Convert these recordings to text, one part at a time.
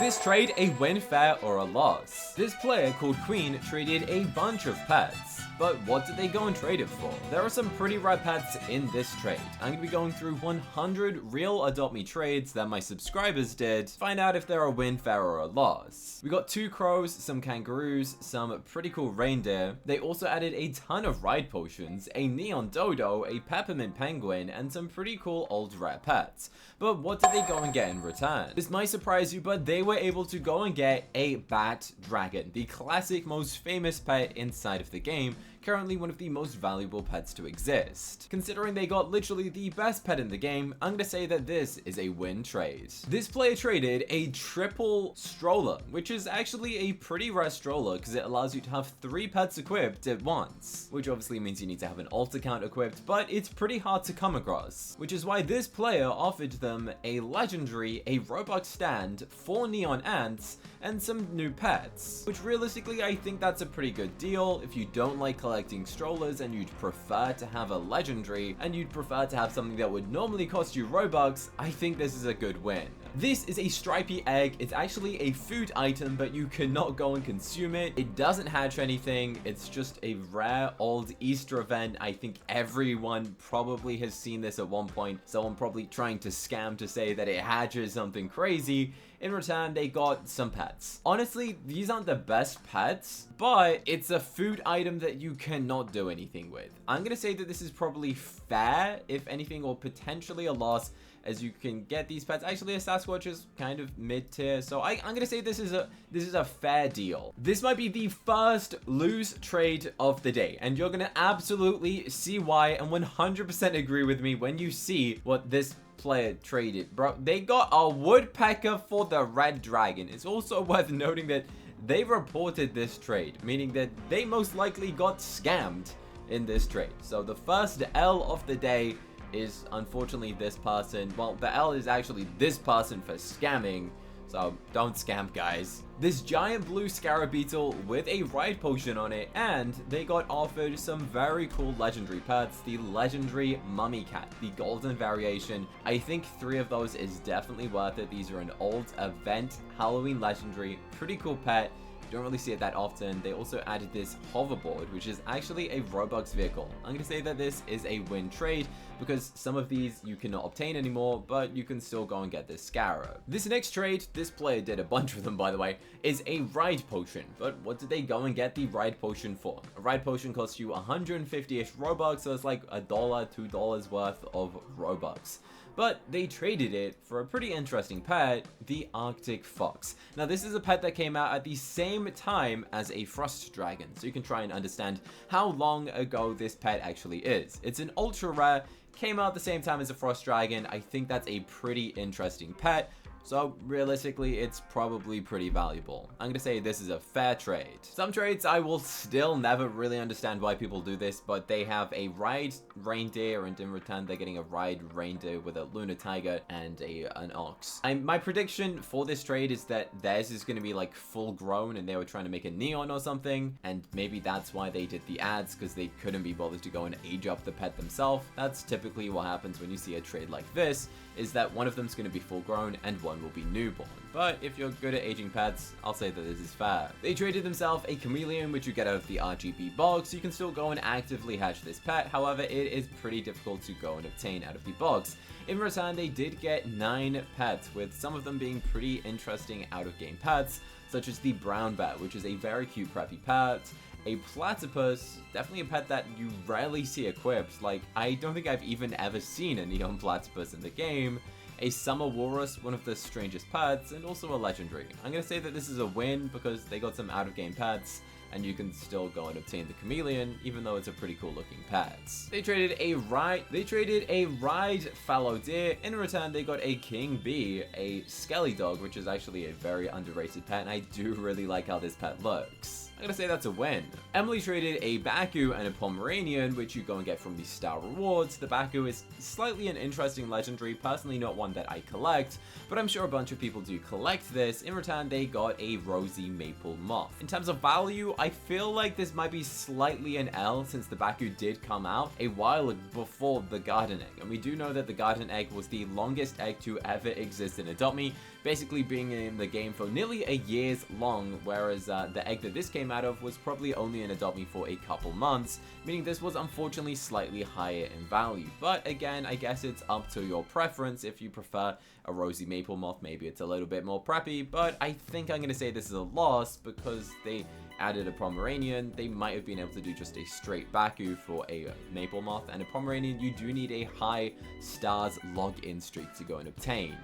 this trade a win, fair, or a loss? This player called Queen traded a bunch of pets. But what did they go and trade it for? There are some pretty rare pets in this trade. I'm going to be going through 100 real Adopt Me trades that my subscribers did to find out if they're a win, fair, or a loss. We got 2 crows, some kangaroos, some pretty cool reindeer. They also added a ton of ride potions, a neon dodo, a peppermint penguin, and some pretty cool old rare pets. But what did they go and get in return? This might surprise you, but they were able to go and get a bat dragon, the classic most famous pet inside of the game, currently one of the most valuable pets to exist. Considering they got literally the best pet in the game, I'm gonna say that this is a win trade. This player traded a triple stroller, which is actually a pretty rare stroller because it allows you to have 3 pets equipped at once, which obviously means you need to have an alt account equipped, but it's pretty hard to come across, which is why this player offered them a legendary, a Robux stand, 4 neon ants, and some new pets, which realistically I think that's a pretty good deal if you don't like collecting strollers and you'd prefer to have a legendary and you'd prefer to have something that would normally cost you Robux. I think this is a good win. This is a stripy egg. It's actually a food item, but you cannot go and consume it. It doesn't hatch anything. It's just a rare old Easter event. I think everyone probably has seen this at one point. Someone probably trying to scam to say that it hatches something crazy. In return, they got some pets. Honestly, these aren't the best pets, but it's a food item that you cannot do anything with. I'm gonna say that this is probably fair, if anything, or potentially a loss, as you can get these pets. Actually, a Sasquatch is kind of mid-tier, so I'm gonna say this is a fair deal. This might be the first lose trade of the day, and you're gonna absolutely see why and 100% agree with me when you see what this player traded. Bro, they got a woodpecker for the red dragon. It's also worth noting that they reported this trade, meaning that they most likely got scammed in this trade. So the first L of the day is unfortunately this person. Well, the L is actually this person for scamming. So don't scam, guys. This giant blue scarab beetle with a ride potion on it, and they got offered some very cool legendary pets. The legendary mummy cat, the golden variation. I think 3 of those is definitely worth it. These are an old event Halloween legendary, pretty cool pet. You don't really see it that often. They also added this hoverboard, which is actually a Robux vehicle. I'm going to say that this is a win trade because some of these you cannot obtain anymore, but you can still go and get this scarab. This next trade, this player did a bunch of them by the way, is a ride potion. But what did they go and get the ride potion for? A ride potion costs you 150-ish Robux, so it's like $1, $2 worth of Robux. But they traded it for a pretty interesting pet, the Arctic Fox. Now this is a pet that came out at the same time as a Frost Dragon, so you can try and understand how long ago this pet actually is. It's an ultra rare, came out at the same time as a Frost Dragon. I think that's a pretty interesting pet. So realistically, it's probably pretty valuable. I'm gonna say this is a fair trade. Some trades I will still never really understand why people do this, but they have a ride reindeer, and in return they're getting a ride reindeer with a lunar tiger and an ox. My prediction for this trade is that theirs is gonna be like full grown and they were trying to make a neon or something, and maybe that's why they did the ads, because they couldn't be bothered to go and age up the pet themselves. That's typically what happens when you see a trade like this, is that one of them's gonna be full grown and one will be newborn. But if you're good at aging pets, I'll say that this is fair. They traded themselves a chameleon, which you get out of the RGB box. You can still go and actively hatch this pet. However, it is pretty difficult to go and obtain out of the box. In return, they did get 9 pets, with some of them being pretty interesting out-of-game pets, such as the brown bat, which is a very cute preppy pet. A platypus, definitely a pet that you rarely see equipped. Like, I don't think I've even ever seen a neon platypus in the game. A summer walrus, one of the strangest pets, and also a legendary. I'm gonna say that this is a win because they got some out-of-game pets, and you can still go and obtain the chameleon, even though it's a pretty cool looking pet. They traded a ride fallow deer. In return, they got a king bee, a skelly dog, which is actually a very underrated pet, and I do really like how this pet looks. I'm gonna say that's a win. Emily traded a Baku and a Pomeranian, which you go and get from the star rewards. The Baku is slightly an interesting legendary, personally not one that I collect, but I'm sure a bunch of people do collect this. In return, they got a rosy maple moth. In terms of value, I feel like this might be slightly an L, since the Baku did come out a while before the garden egg, and we do know that the garden egg was the longest egg to ever exist in Adopt Me. basically being in the game for nearly a year's long, whereas the egg that this came out of was probably only in Adopt Me for a couple months, meaning this was unfortunately slightly higher in value. But again, I guess it's up to your preference. If you prefer a rosy maple moth, maybe it's a little bit more preppy, but I think I'm going to say this is a loss because they added a Pomeranian. They might have been able to do just a straight Baku for a maple moth, and a Pomeranian you do need a high stars login streak to go and obtain.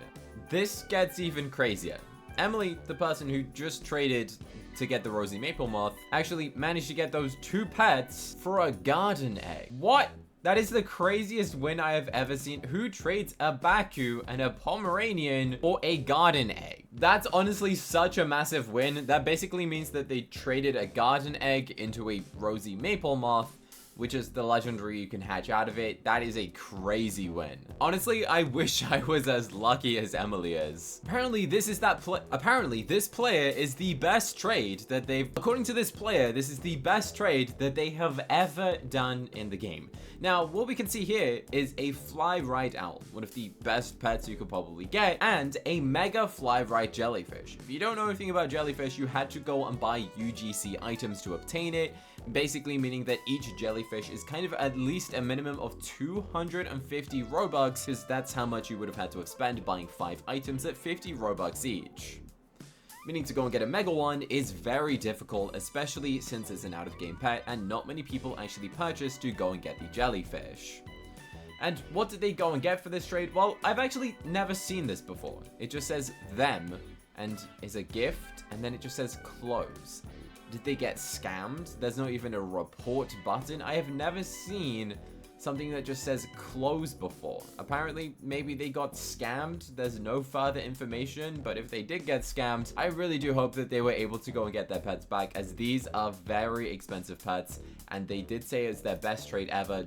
This gets even crazier. Emily, the person who just traded to get the rosy maple moth, actually managed to get those 2 pets for a garden egg. What? That is the craziest win I have ever seen. Who trades a Baku and a Pomeranian for a garden egg? That's honestly such a massive win. That basically means that they traded a garden egg into a rosy maple moth, which is the legendary you can hatch out of it. That is a crazy win. Honestly, I wish I was as lucky as Emily is. Apparently, this player is the best trade that according to this player, this is the best trade that they have ever done in the game. Now, what we can see here is a fly ride owl, one of the best pets you could probably get, and a mega fly ride jellyfish. If you don't know anything about jellyfish, you had to go and buy UGC items to obtain it, basically meaning that each jellyfish is kind of at least a minimum of 250 Robux, because that's how much you would have had to have spent buying 5 items at 50 Robux each. Meaning to go and get a mega one is very difficult, especially since it's an out-of-game pet and not many people actually purchase to go and get the jellyfish. And what did they go and get for this trade? Well, I've actually never seen this before. It just says them and is a gift, and then it just says close. Did they get scammed? There's not even a report button. I have never seen something that just says close before. Apparently, maybe they got scammed. There's no further information, but if they did get scammed, I really do hope that they were able to go and get their pets back, as these are very expensive pets, and they did say it's their best trade ever, ...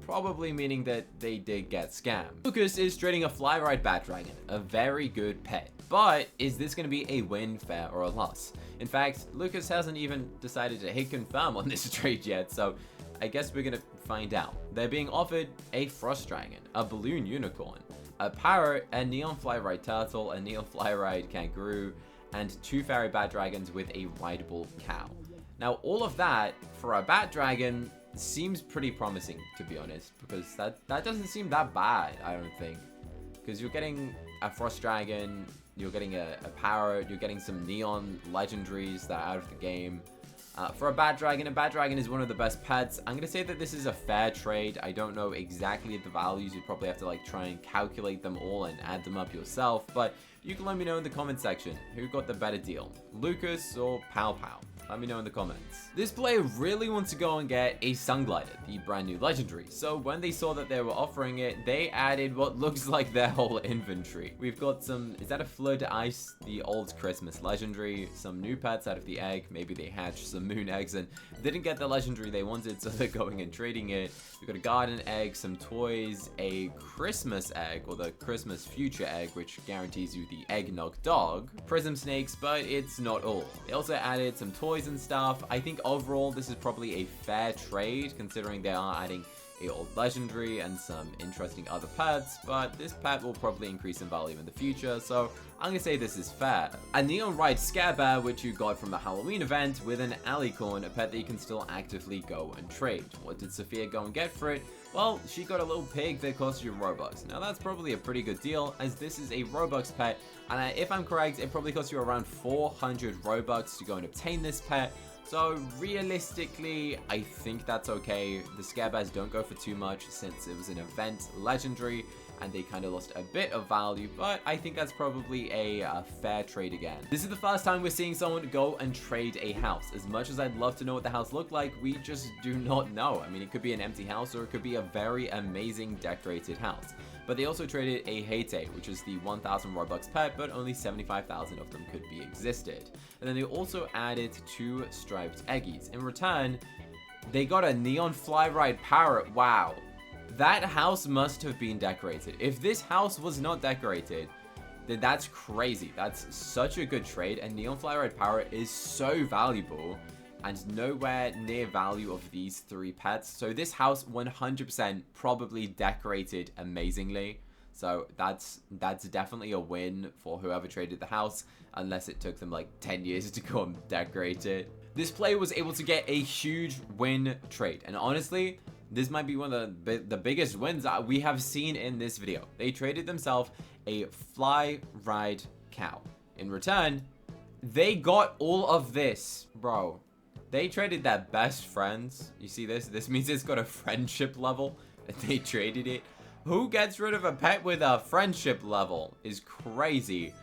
probably meaning that they did get scammed. Lucas is trading a fly ride bat dragon, a very good pet. But is this going to be a win, fair, or a loss? In fact, Lucas hasn't even decided to hit confirm on this trade yet, so I guess we're gonna find out. They're being offered a frost dragon, a balloon unicorn, a parrot, a neon fly ride turtle, a neon fly ride kangaroo, and 2 fairy bat dragons with a rideable cow. Now, all of that for a bat dragon seems pretty promising, to be honest, because that doesn't seem that bad, I don't think. Because you're getting a frost dragon, you're getting a parrot, you're getting some neon legendaries that are out of the game. For a bat dragon is one of the best pets. I'm going to say that this is a fair trade. I don't know exactly the values. You'd probably have to like try and calculate them all and add them up yourself. But you can let me know in the comment section who got the better deal, Lucas or Pow Pow. Let me know in the comments. This player really wants to go and get a Sunglider, the brand new legendary. So when they saw that they were offering it, they added what looks like their whole inventory. We've got some, is that a Flood Ice, the old Christmas legendary, some new pets out of the egg. Maybe they hatched some moon eggs and didn't get the legendary they wanted, so they're going and trading it. We've got a garden egg, some toys, a Christmas egg, or the Christmas future egg, which guarantees you the eggnog dog, prism snakes, but it's not all. They also added some toys and stuff. I think overall this is probably a fair trade, considering they are adding a old legendary and some interesting other pets, but this pet will probably increase in value in the future, so I'm gonna say this is fair. A Neon Ride Scare Bear, which you got from the Halloween event, with an Alicorn, a pet that you can still actively go and trade. What did Sophia go and get for it? Well, she got a little pig that costs you Robux. Now that's probably a pretty good deal, as this is a Robux pet, and if I'm correct, it probably costs you around 400 Robux to go and obtain this pet. So realistically, I think that's okay. The Scare Bears don't go for too much since it was an event legendary and they kind of lost a bit of value, but I think that's probably a fair trade again. This is the first time we're seeing someone go and trade a house. As much as I'd love to know what the house looked like, we just do not know. I mean, it could be an empty house or it could be a very amazing decorated house. But they also traded a Hate, which is the 1000 Robux pet, but only 75,000 of them could be existed. And then they also added 2 striped eggies. In return, they got a neon fly ride parrot. Wow. That house must have been decorated. If this house was not decorated, then that's crazy. That's such a good trade, and neon fly ride parrot is so valuable and nowhere near value of these 3 pets. So this house 100% probably decorated amazingly. So that's definitely a win for whoever traded the house, unless it took them like 10 years to go and decorate it. This player was able to get a huge win trade, and honestly, this might be one of the biggest wins that we have seen in this video. They traded themselves a fly ride cow. In return, they got all of this, bro. They traded their best friends. You see this? This means it's got a friendship level, and they traded it. Who gets rid of a pet with a friendship level is crazy.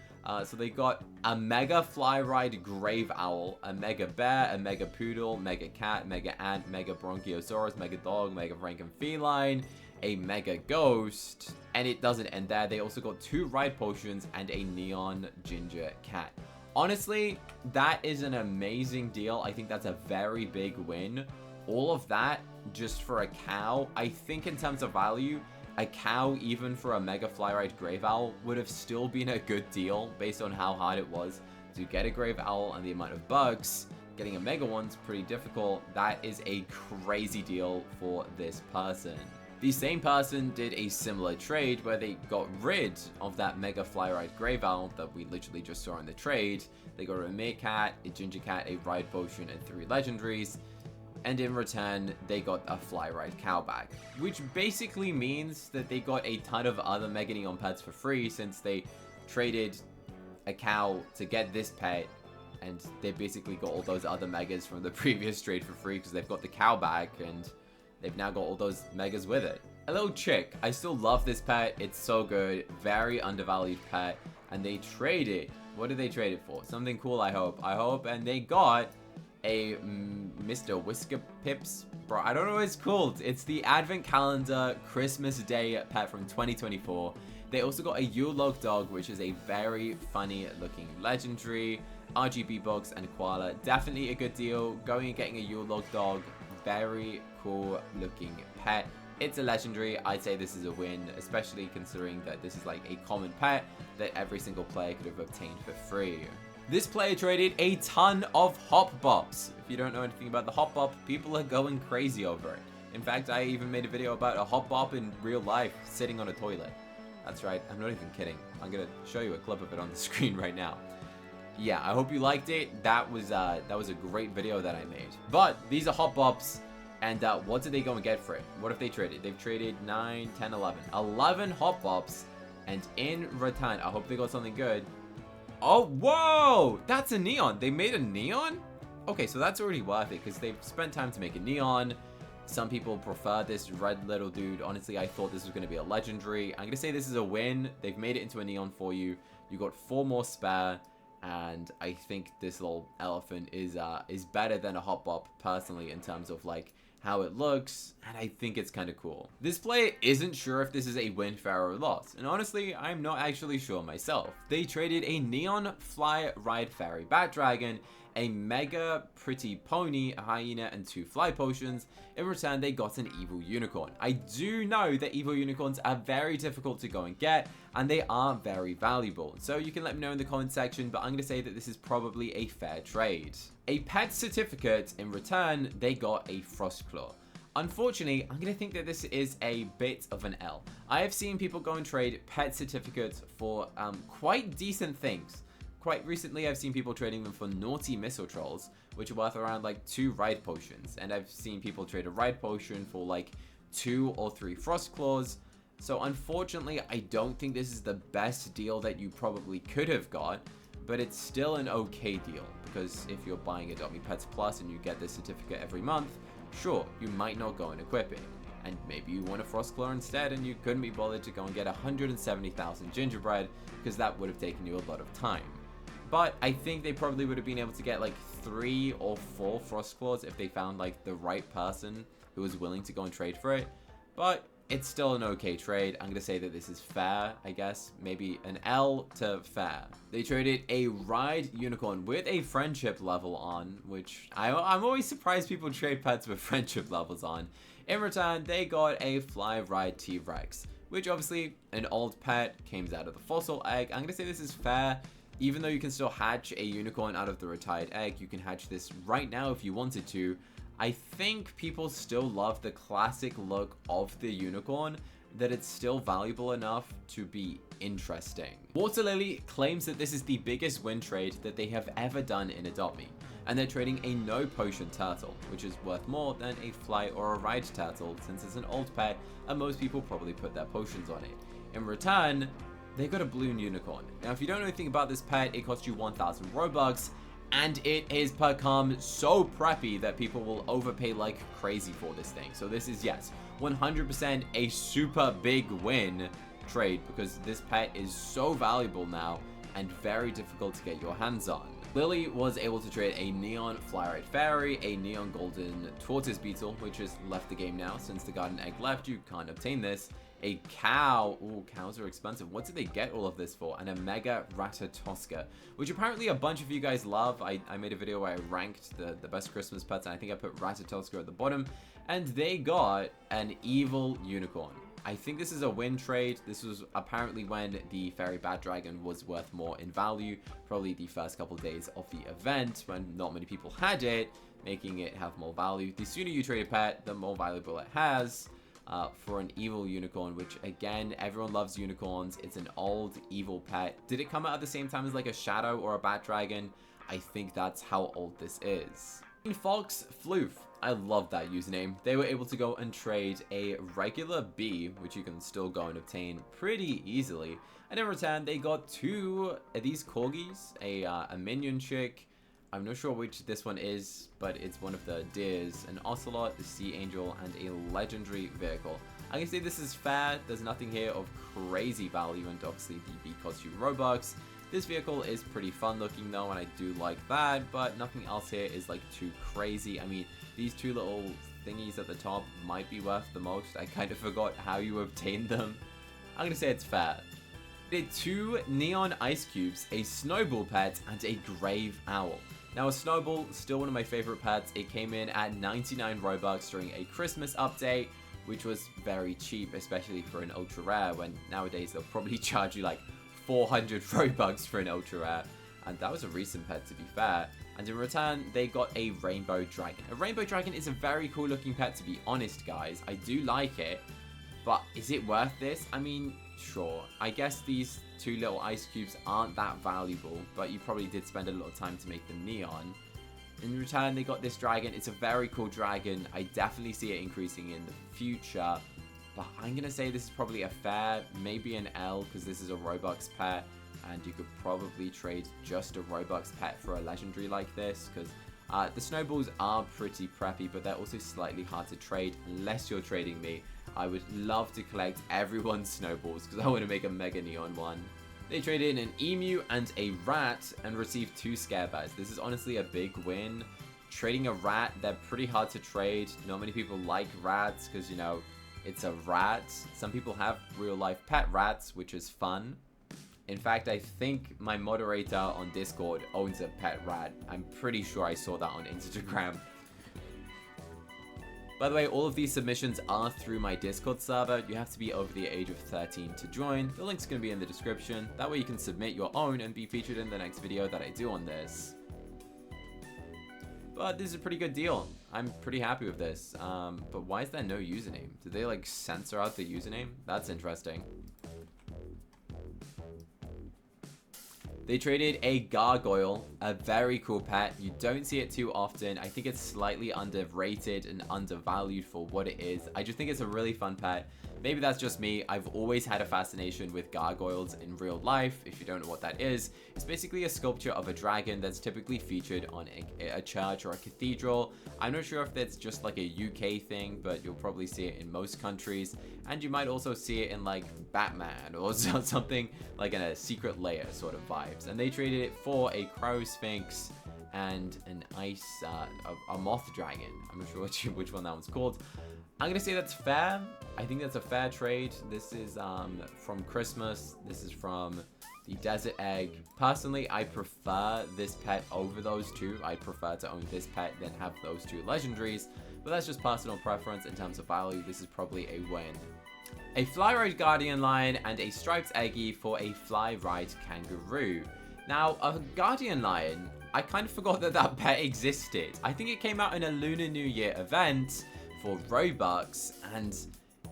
So they got a mega fly ride grave owl, a mega bear, a mega poodle, mega cat, mega ant, mega bronchiosaurus, mega dog, mega franken feline, a mega ghost, and it doesn't end there. They also got 2 ride potions and a neon ginger cat. Honestly, that is an amazing deal. I think that's a very big win. All of that just for a cow. I think in terms of value, a cow, even for a mega fly ride grave owl, would have still been a good deal based on how hard it was to get a grave owl and the amount of bugs. Getting a mega one's pretty difficult. That is a crazy deal for this person. The same person did a similar trade where they got rid of that mega fly ride grave owl that we literally just saw in the trade. They got a meerkat, a ginger cat, a ride potion, and 3 legendaries. And in return, they got a fly ride cow back, which basically means that they got a ton of other mega neon pets for free, since they traded a cow to get this pet, and they basically got all those other megas from the previous trade for free because they've got the cow back, and they've now got all those megas with it. A little chick. I still love this pet. It's so good. Very undervalued pet. And they traded. What did they trade it for? Something cool, I hope. And they got a Mr. Whisker Pips. Bro, I don't know what it's called. It's the Advent Calendar Christmas Day pet from 2024. They also got a Yule Log Dog, which is a very funny looking legendary. RGB bugs and koala. Definitely a good deal. Going and getting a Yule Log Dog. Very cool looking pet. It's a legendary. I'd say this is a win, especially considering that this is like a common pet that every single player could have obtained for free. This player traded a ton of hop bops. If you don't know anything about the hop bop, people are going crazy over it. In fact, I even made a video about a hop bop in real life sitting on a toilet. That's right, I'm not even kidding. I'm gonna show you a clip of it on the screen right now. Yeah, I hope you liked it. That was a great video that I made. But these are hot bops, and what did they go and get for it? What if they traded? They've traded 9, 10, 11. 11 hot bops, and in return, I hope they got something good. Oh, whoa! That's a neon. They made a neon? Okay, so that's already worth it, because they've spent time to make a neon. Some people prefer this red little dude. Honestly, I thought this was going to be a legendary. I'm going to say this is a win. They've made it into a neon for you. You got 4 more spare. And I think this little elephant is better than a hot bop personally in terms of like how it looks, and I think it's kind of cool. This player isn't sure if this is a win, fair, or loss, and honestly, I'm not actually sure myself. They traded a neon fly ride fairy bat dragon, a mega pretty pony, a hyena, and 2 fly potions. In return, they got an evil unicorn. I do know that evil unicorns are very difficult to go and get, and they are very valuable. So you can let me know in the comment section, but I'm going to say that this is probably a fair trade. A pet certificate. In return, they got a Frostclaw. Unfortunately, I'm going to think that this is a bit of an L. I have seen people go and trade pet certificates for quite decent things. Quite recently, I've seen people trading them for naughty missile trolls, which are worth around like 2 ride potions. And I've seen people trade a ride potion for like 2 or 3 frost claws. So unfortunately, I don't think this is the best deal that you probably could have got, but it's still an okay deal, because if you're buying Adopt Me Pets Plus and you get this certificate every month, sure, you might not go and equip it. And maybe you want a Frostclaw instead and you couldn't be bothered to go and get 170,000 gingerbread, because that would have taken you a lot of time. But I think they probably would have been able to get like 3 or 4 Frostclaws if they found like the right person who was willing to go and trade for it. But it's still an okay trade. I'm going to say that this is fair, I guess. Maybe an L to fair. They traded a ride unicorn with a friendship level on, which I'm always surprised people trade pets with friendship levels on. In return, they got a fly ride T-Rex, which obviously an old pet, came out of the fossil egg. I'm going to say this is fair. Even though you can still hatch a unicorn out of the retired egg, you can hatch this right now if you wanted to. I think people still love the classic look of the unicorn, that it's still valuable enough to be interesting. Water Lily claims that this is the biggest win trade that they have ever done in Adopt Me, and they're trading a no potion turtle, which is worth more than a fly or a ride turtle since it's an old pet and most people probably put their potions on it. In return, they got a balloon unicorn. Now, if you don't know anything about this pet, it costs you 1,000 Robux, and it has become so preppy that people will overpay like crazy for this thing. So this is, yes, 100% a super big win trade because this pet is so valuable now and very difficult to get your hands on. Lily was able to trade a neon fly-ride fairy, a neon golden tortoise beetle, which has left the game now. Since the garden egg left, you can't obtain this. A cow. Ooh, cows are expensive. What did they get all of this for? And a mega Ratatosca, which apparently a bunch of you guys love. I made a video where I ranked the best Christmas pets, and I think I put Ratatosca at the bottom. And they got an evil unicorn. I think this is a win trade. This was apparently when the fairy bat dragon was worth more in value, probably the first couple days of the event when not many people had it, making it have more value. The sooner you trade a pet, the more valuable it has. For an evil unicorn, which again, everyone loves unicorns. It's an old evil pet. Did it come out at the same time as like a shadow or a bat dragon? I think that's how old this is. Fox Floof. I love that username. They were able to go and trade a regular bee, which you can still go and obtain pretty easily. And in return, they got two of these corgis, a minion chick. I'm not sure which this one is, but it's one of the deers, an ocelot, a sea angel, and a legendary vehicle. I can say this is fair. There's nothing here of crazy value, and obviously the bee costs you Robux. This vehicle is pretty fun looking though, and I do like that, but nothing else here is like too crazy. I mean, these two little thingies at the top might be worth the most. I kind of forgot how you obtained them. I'm gonna say it's fair. They did two neon ice cubes, a snowball pet, and a grave owl. Now, a snowball, still one of my favorite pets. It came in at 99 Robux during a Christmas update, which was very cheap, especially for an ultra rare, when nowadays they'll probably charge you like 400 Robux for an ultra rare. And that was a recent pet, to be fair. And in return, they got a rainbow dragon. A rainbow dragon is a very cool looking pet, to be honest, guys. I do like it, but is it worth this? I mean, sure. I guess these two little ice cubes aren't that valuable, but you probably did spend a lot of time to make them neon. In return, they got this dragon. It's a very cool dragon. I definitely see it increasing in the future, but I'm gonna say this is probably a fair, maybe an L, because this is a Robux pet, and you could probably trade just a Robux pet for a legendary like this, because the snowballs are pretty preppy, but they're also slightly hard to trade unless you're trading me. I would love to collect everyone's snowballs because I want to make a mega neon one. They traded in an emu and a rat and received two scare bears. This is honestly a big win. Trading a rat, they're pretty hard to trade. Not many people like rats because, you know, it's a rat. Some people have real life pet rats, which is fun. In fact, I think my moderator on Discord owns a pet rat. I'm pretty sure I saw that on Instagram. By the way, all of these submissions are through my Discord server. You have to be over the age of 13 to join. The link's going to be in the description. That way you can submit your own and be featured in the next video that I do on this. But this is a pretty good deal. I'm pretty happy with this. But why is there no username? Did they like censor out the username? That's interesting. They traded a gargoyle, a very cool pet. You don't see it too often. I think it's slightly underrated and undervalued for what it is. I just think it's a really fun pet. Maybe that's just me. I've always had a fascination with gargoyles in real life. If you don't know what that is, it's basically a sculpture of a dragon that's typically featured on a church or a cathedral. I'm not sure if that's just like a UK thing, but you'll probably see it in most countries. And you might also see it in like Batman or something like in a secret layer sort of vibes. And they traded it for a crow sphinx and an ice, a moth dragon. I'm not sure which one that one's called. I'm gonna say that's fair. I think that's a fair trade. This is from Christmas. This is from the Desert Egg. Personally, I prefer this pet over those two. I prefer to own this pet than have those two legendaries, but that's just personal preference. In terms of value, this is probably a win. A Fly Ride Guardian Lion and a Striped Eggie for a Fly Ride Kangaroo. Now, a Guardian Lion, I kind of forgot that that pet existed. I think it came out in a Lunar New Year event for Robux, and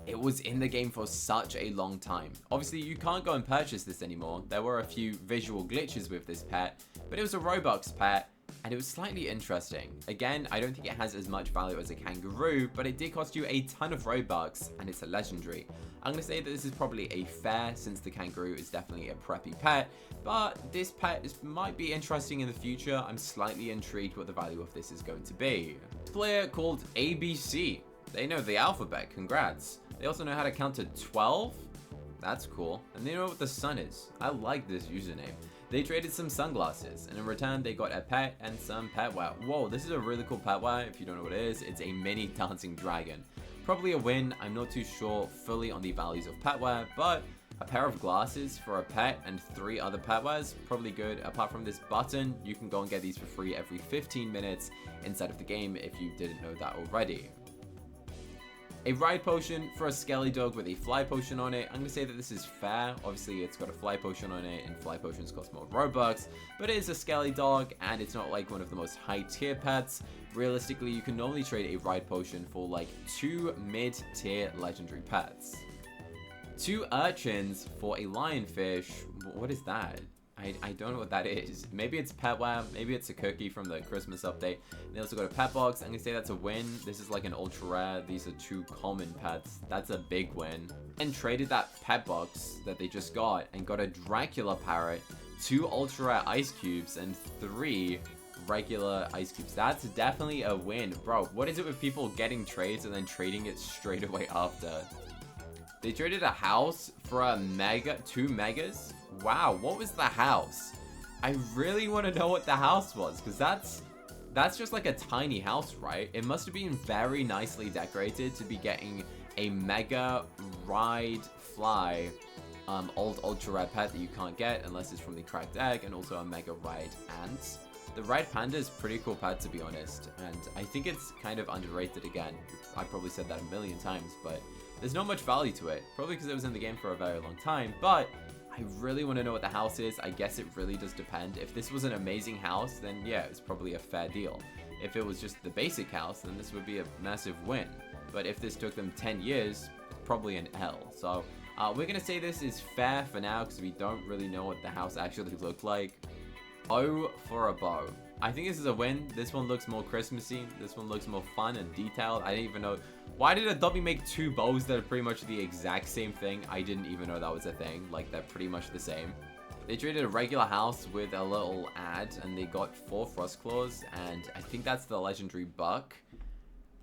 It was in the game for such a long time. Obviously, you can't go and purchase this anymore. There were a few visual glitches with this pet, but it was a Robux pet, and it was slightly interesting. Again, I don't think it has as much value as a kangaroo, but it did cost you a ton of Robux, and it's a legendary. I'm going to say that this is probably a fair, since the kangaroo is definitely a preppy pet, but this pet might be interesting in the future. I'm slightly intrigued what the value of this is going to be. Player called ABC. They know the alphabet, congrats. They also know how to count to 12. That's cool. And they know what the sun is. I like this username. They traded some sunglasses, and in return, they got a pet and some petware. Whoa, this is a really cool petware. If you don't know what it is, it's a mini dancing dragon. Probably a win. I'm not too sure fully on the values of petware, but a pair of glasses for a pet and 3 other petwares, probably good. Apart from this button, you can go and get these for free every 15 minutes inside of the game if you didn't know that already. A ride potion for a skelly dog with a fly potion on it. I'm going to say that this is fair. Obviously, it's got a fly potion on it, and fly potions cost more Robux, but it is a skelly dog, and it's not like one of the most high-tier pets. Realistically, you can normally trade a ride potion for like 2 mid-tier legendary pets. 2 urchins for a lionfish. What is that? I don't know what that is. Maybe it's petware, maybe it's a cookie from the Christmas update. They also got a pet box. I'm gonna say that's a win. This is like an ultra rare. These are 2 common pets. That's a big win. And traded that pet box that they just got and got a Dracula parrot, 2 ultra rare ice cubes, and 3 regular ice cubes. That's definitely a win. Bro, what is it with people getting trades and then trading it straight away after? They traded a house for a 2 megas. Wow, what was the house? I really want to know what the house was, because that's just like a tiny house, right? It must have been very nicely decorated to be getting a mega ride fly old ultra rare pet that you can't get unless it's from the cracked egg, and also a mega ride ant. The ride panda is pretty cool pet, to be honest, and I think it's kind of underrated again. I probably said that a million times, but there's not much value to it, probably because it was in the game for a very long time, but I really want to know what the house is. I guess it really does depend. If this was an amazing house, then yeah, it's probably a fair deal. If it was just the basic house, then this would be a massive win. But if this took them 10 years, probably an L. So we're going to say this is fair for now, because we don't really know what the house actually looked like. O for a bow. I think this is a win. This one looks more Christmassy. This one looks more fun and detailed. I didn't even know. Why did Adobe make 2 bows that are pretty much the exact same thing? I didn't even know that was a thing. Like, they're pretty much the same. They traded a regular house with a little ad, and they got 4 frost claws, and I think that's the legendary buck.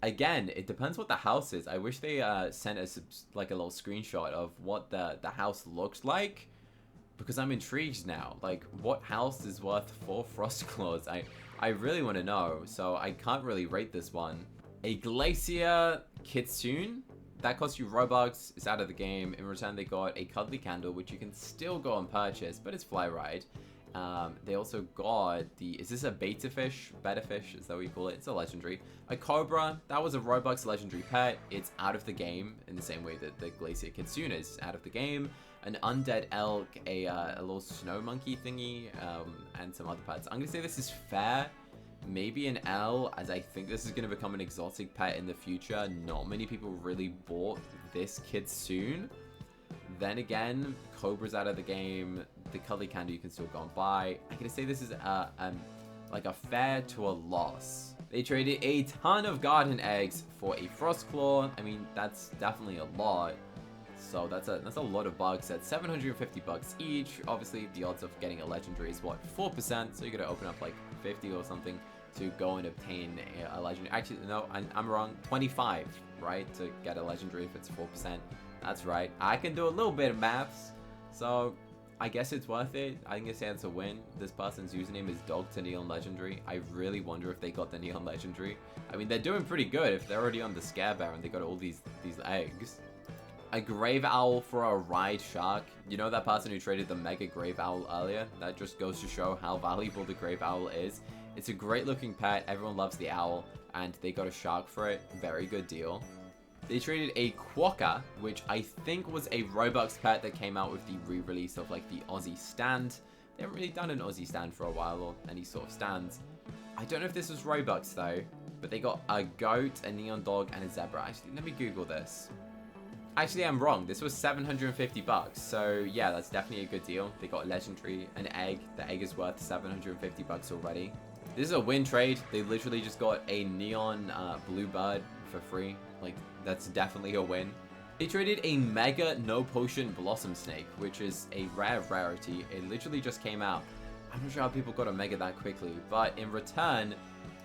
Again, it depends what the house is. I wish they sent us like a little screenshot of what the house looks like, because I'm intrigued now. Like, what house is worth 4 frost claws? I really want to know, so I can't really rate this one. A glacier kitsune. That costs you Robux. It's out of the game. In return, they got a cuddly candle, which you can still go and purchase, but it's fly ride. They also got the... Is this a beta fish? Betta fish? Is that what you call it? It's a legendary. A cobra. That was a Robux legendary pet. It's out of the game in the same way that the glacier kitsune is out of the game. An undead elk, a little snow monkey thingy, and some other pets. I'm going to say this is fair. Maybe an L, as I think this is going to become an exotic pet in the future. Not many people really bought this kitsune. Then again, Cobra's out of the game. The cuddly candy you can still go and buy. I'm going to say this is like a fair to a loss. They traded a ton of garden eggs for a frost claw. I mean, that's definitely a lot. So that's a lot of bucks at 750 bucks each. Obviously, the odds of getting a legendary is what, 4%. So you're gonna open up like 50 or something to go and obtain a legendary. Actually, no, I'm wrong. 25, right, to get a legendary if it's 4%. That's right. I can do a little bit of maths, so I guess it's worth it. I think it's a win. This person's username is Dog to Neon Legendary. I really wonder if they got the Neon Legendary. I mean, they're doing pretty good if they're already on the Scare Bear and they got all these eggs. A grave owl for a ride shark. You know that person who traded the mega grave owl earlier? That just goes to show how valuable the grave owl is. It's a great looking pet. Everyone loves the owl, and they got a shark for it. Very good deal. They traded a quokka, which I think was a Robux pet that came out with the re-release of like the Aussie stand. They haven't really done an Aussie stand for a while, or any sort of stands. I don't know if this was Robux though, but they got a goat, a neon dog, and a zebra. Actually, let me Google this. Actually, I'm wrong. This was 750 bucks. So yeah, that's definitely a good deal. They got a legendary, an egg. The egg is worth 750 bucks already. This is a win trade. They literally just got a neon blue bird for free. Like, that's definitely a win. They traded a mega no potion blossom snake, which is a rare rarity. It literally just came out. I'm not sure how people got a mega that quickly, but in return,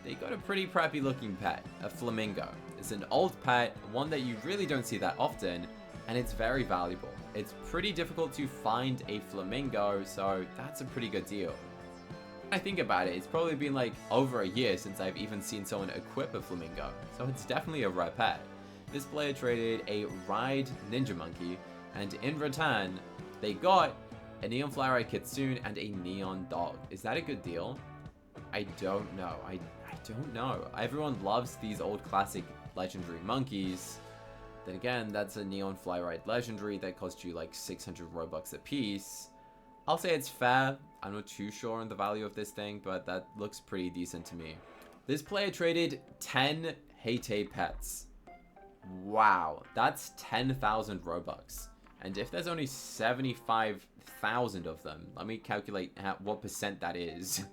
they got a pretty preppy looking pet, a flamingo. It's an old pet, one that you really don't see that often, and it's very valuable. It's pretty difficult to find a flamingo, so that's a pretty good deal. When I think about it, it's probably been like over a year since I've even seen someone equip a flamingo, so it's definitely a rare pet. This player traded a ride ninja monkey, and in return, they got a neon fly-ride kitsune and a neon dog. Is that a good deal? I don't know. I don't know. Everyone loves these old classic legendary monkeys. Then again, that's a neon fly-ride legendary that cost you like 600 Robux a piece. I'll say it's fair. I'm not too sure on the value of this thing, but that looks pretty decent to me. This player traded 10 Heyday pets. Wow, that's 10,000 Robux. And if there's only 75,000 of them, let me calculate what percent that is.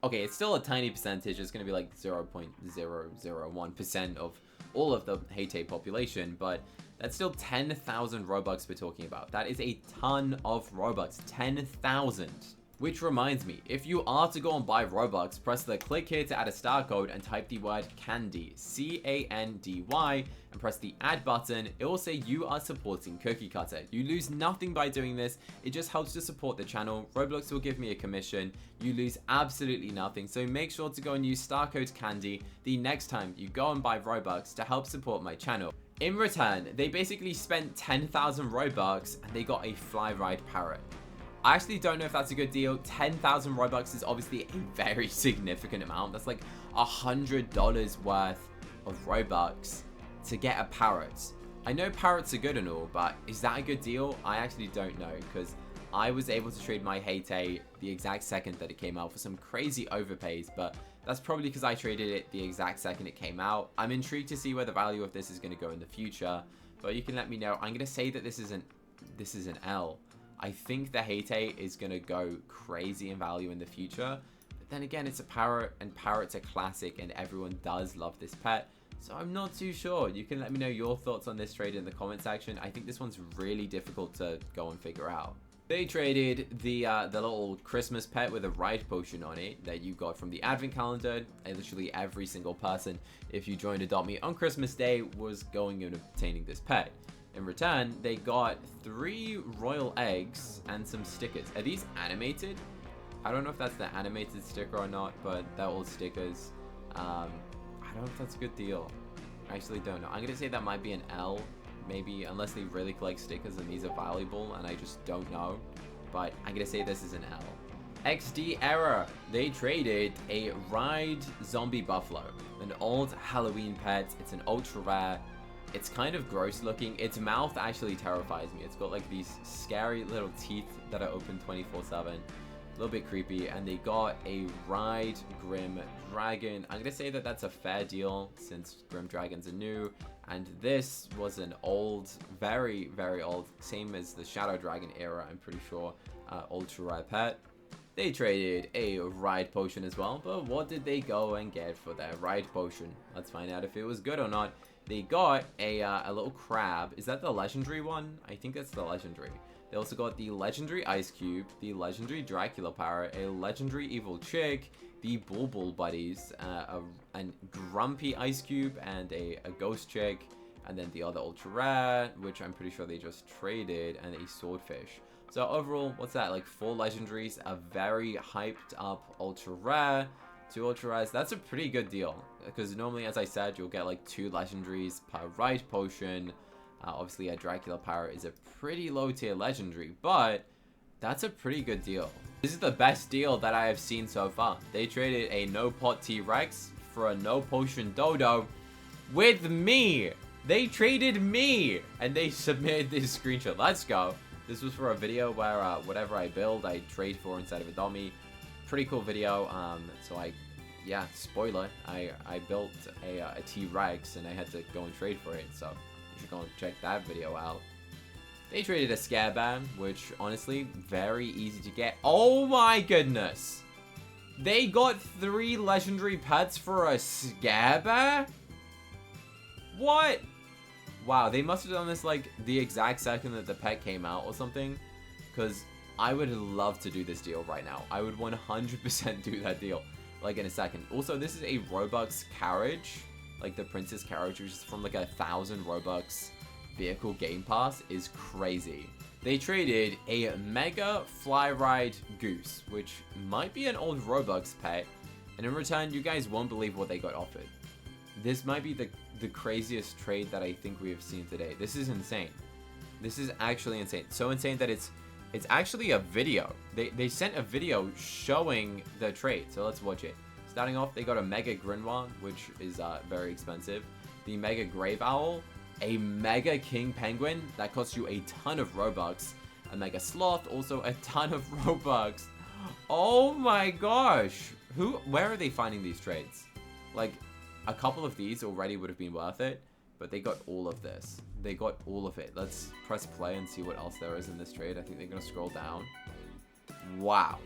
Okay, it's still a tiny percentage. It's going to be like 0.001% of all of the Heyday population, but that's still 10,000 Robux we're talking about. That is a ton of Robux. 10,000. Which reminds me, if you are to go and buy Robux, press the click here to add a star code and type the word candy, C-A-N-D-Y, and press the add button. It will say you are supporting CookieCutter. You lose nothing by doing this. It just helps to support the channel. Roblox will give me a commission. You lose absolutely nothing. So make sure to go and use star code candy the next time you go and buy Robux to help support my channel. In return, they basically spent 10,000 Robux and they got a fly ride parrot. I actually don't know if that's a good deal. 10,000 Robux is obviously a very significant amount. That's like $100 worth of Robux to get a parrot. I know parrots are good and all, but is that a good deal? I actually don't know, because I was able to trade my Heyday the exact second that it came out for some crazy overpays, but that's probably because I traded it the exact second it came out. I'm intrigued to see where the value of this is going to go in the future, but you can let me know. I'm going to say that this is an L. I think the Heyday is going to go crazy in value in the future. But then again, it's a parrot, and parrots are classic, and everyone does love this pet. So I'm not too sure. You can let me know your thoughts on this trade in the comment section. I think this one's really difficult to go and figure out. They traded the little Christmas pet with a ride potion on it that you got from the advent calendar. And literally every single person, if you joined Adopt Me on Christmas Day, was going and obtaining this pet. In return, they got 3 royal eggs and some stickers. Are these animated? I don't know if that's the animated sticker or not, but they're all stickers. I don't know if that's a good deal. I actually don't know. I'm going to say that might be an L, maybe, unless they really collect stickers and these are valuable, and I just don't know. But I'm going to say this is an L. XD error. They traded a ride zombie buffalo, an old Halloween pet. It's an ultra rare. It's kind of gross looking. Its mouth actually terrifies me. It's got like these scary little teeth that are open 24/7. A little bit creepy. And they got a Ride Grim Dragon. I'm going to say that that's a fair deal since Grim Dragons are new. And this was an old, very, very old, same as the Shadow Dragon era, I'm pretty sure, ultra rare pet. They traded a ride potion as well. But what did they go and get for their ride potion? Let's find out if it was good or not. They got a little crab. Is that the legendary one? I think that's the legendary. They also got the legendary ice cube, the legendary Dracula parrot, a legendary evil chick, the bulbul buddies, a grumpy ice cube, and a ghost chick, and then the other ultra rare, which I'm pretty sure they just traded, and a swordfish. So overall, what's that? Like 4 legendaries, a very hyped up ultra rare, 2 ultra rares. That's a pretty good deal, because normally, as I said, you'll get like 2 legendaries per ride potion. Obviously, a Dracula parrot is a pretty low tier legendary, but that's a pretty good deal. This is the best deal that I have seen so far. They traded a no pot T-Rex for a no potion Dodo with me. They traded me, and they submitted this screenshot. Let's go. This was for a video where whatever I build, I trade for inside of Adopt Me. Pretty cool video. So yeah, spoiler, I built a T-Rex and I had to go and trade for it. So You should go and check that video out. They traded a Scare Bear, which honestly, very easy to get. Oh my goodness! They got 3 legendary pets for a Scare Bear? What? Wow, they must have done this like the exact second that the pet came out or something. Because I would love to do this deal right now. I would 100% do that deal like in a second. Also, this is a Robux carriage. Like the Princess carriage, which is from like 1,000 Robux. Vehicle game pass is crazy. They traded a Mega Fly Ride Goose, which might be an old Robux pet. And in return, you guys won't believe what they got offered. This might be the craziest trade that I think we have seen today. This is insane. This is actually insane. So insane that it's actually a video. They sent a video showing the trade. So let's watch it. Starting off, they got a Mega Grimoire, which is very expensive. The Mega Grave Owl, a Mega King Penguin that costs you a ton of Robux. A Mega Sloth, also a ton of Robux. Oh my gosh. Where are they finding these trades? Like, a couple of these already would have been worth it, but they got all of this. They got all of it. Let's press play and see what else there is in this trade. I think they're going to scroll down. Wow.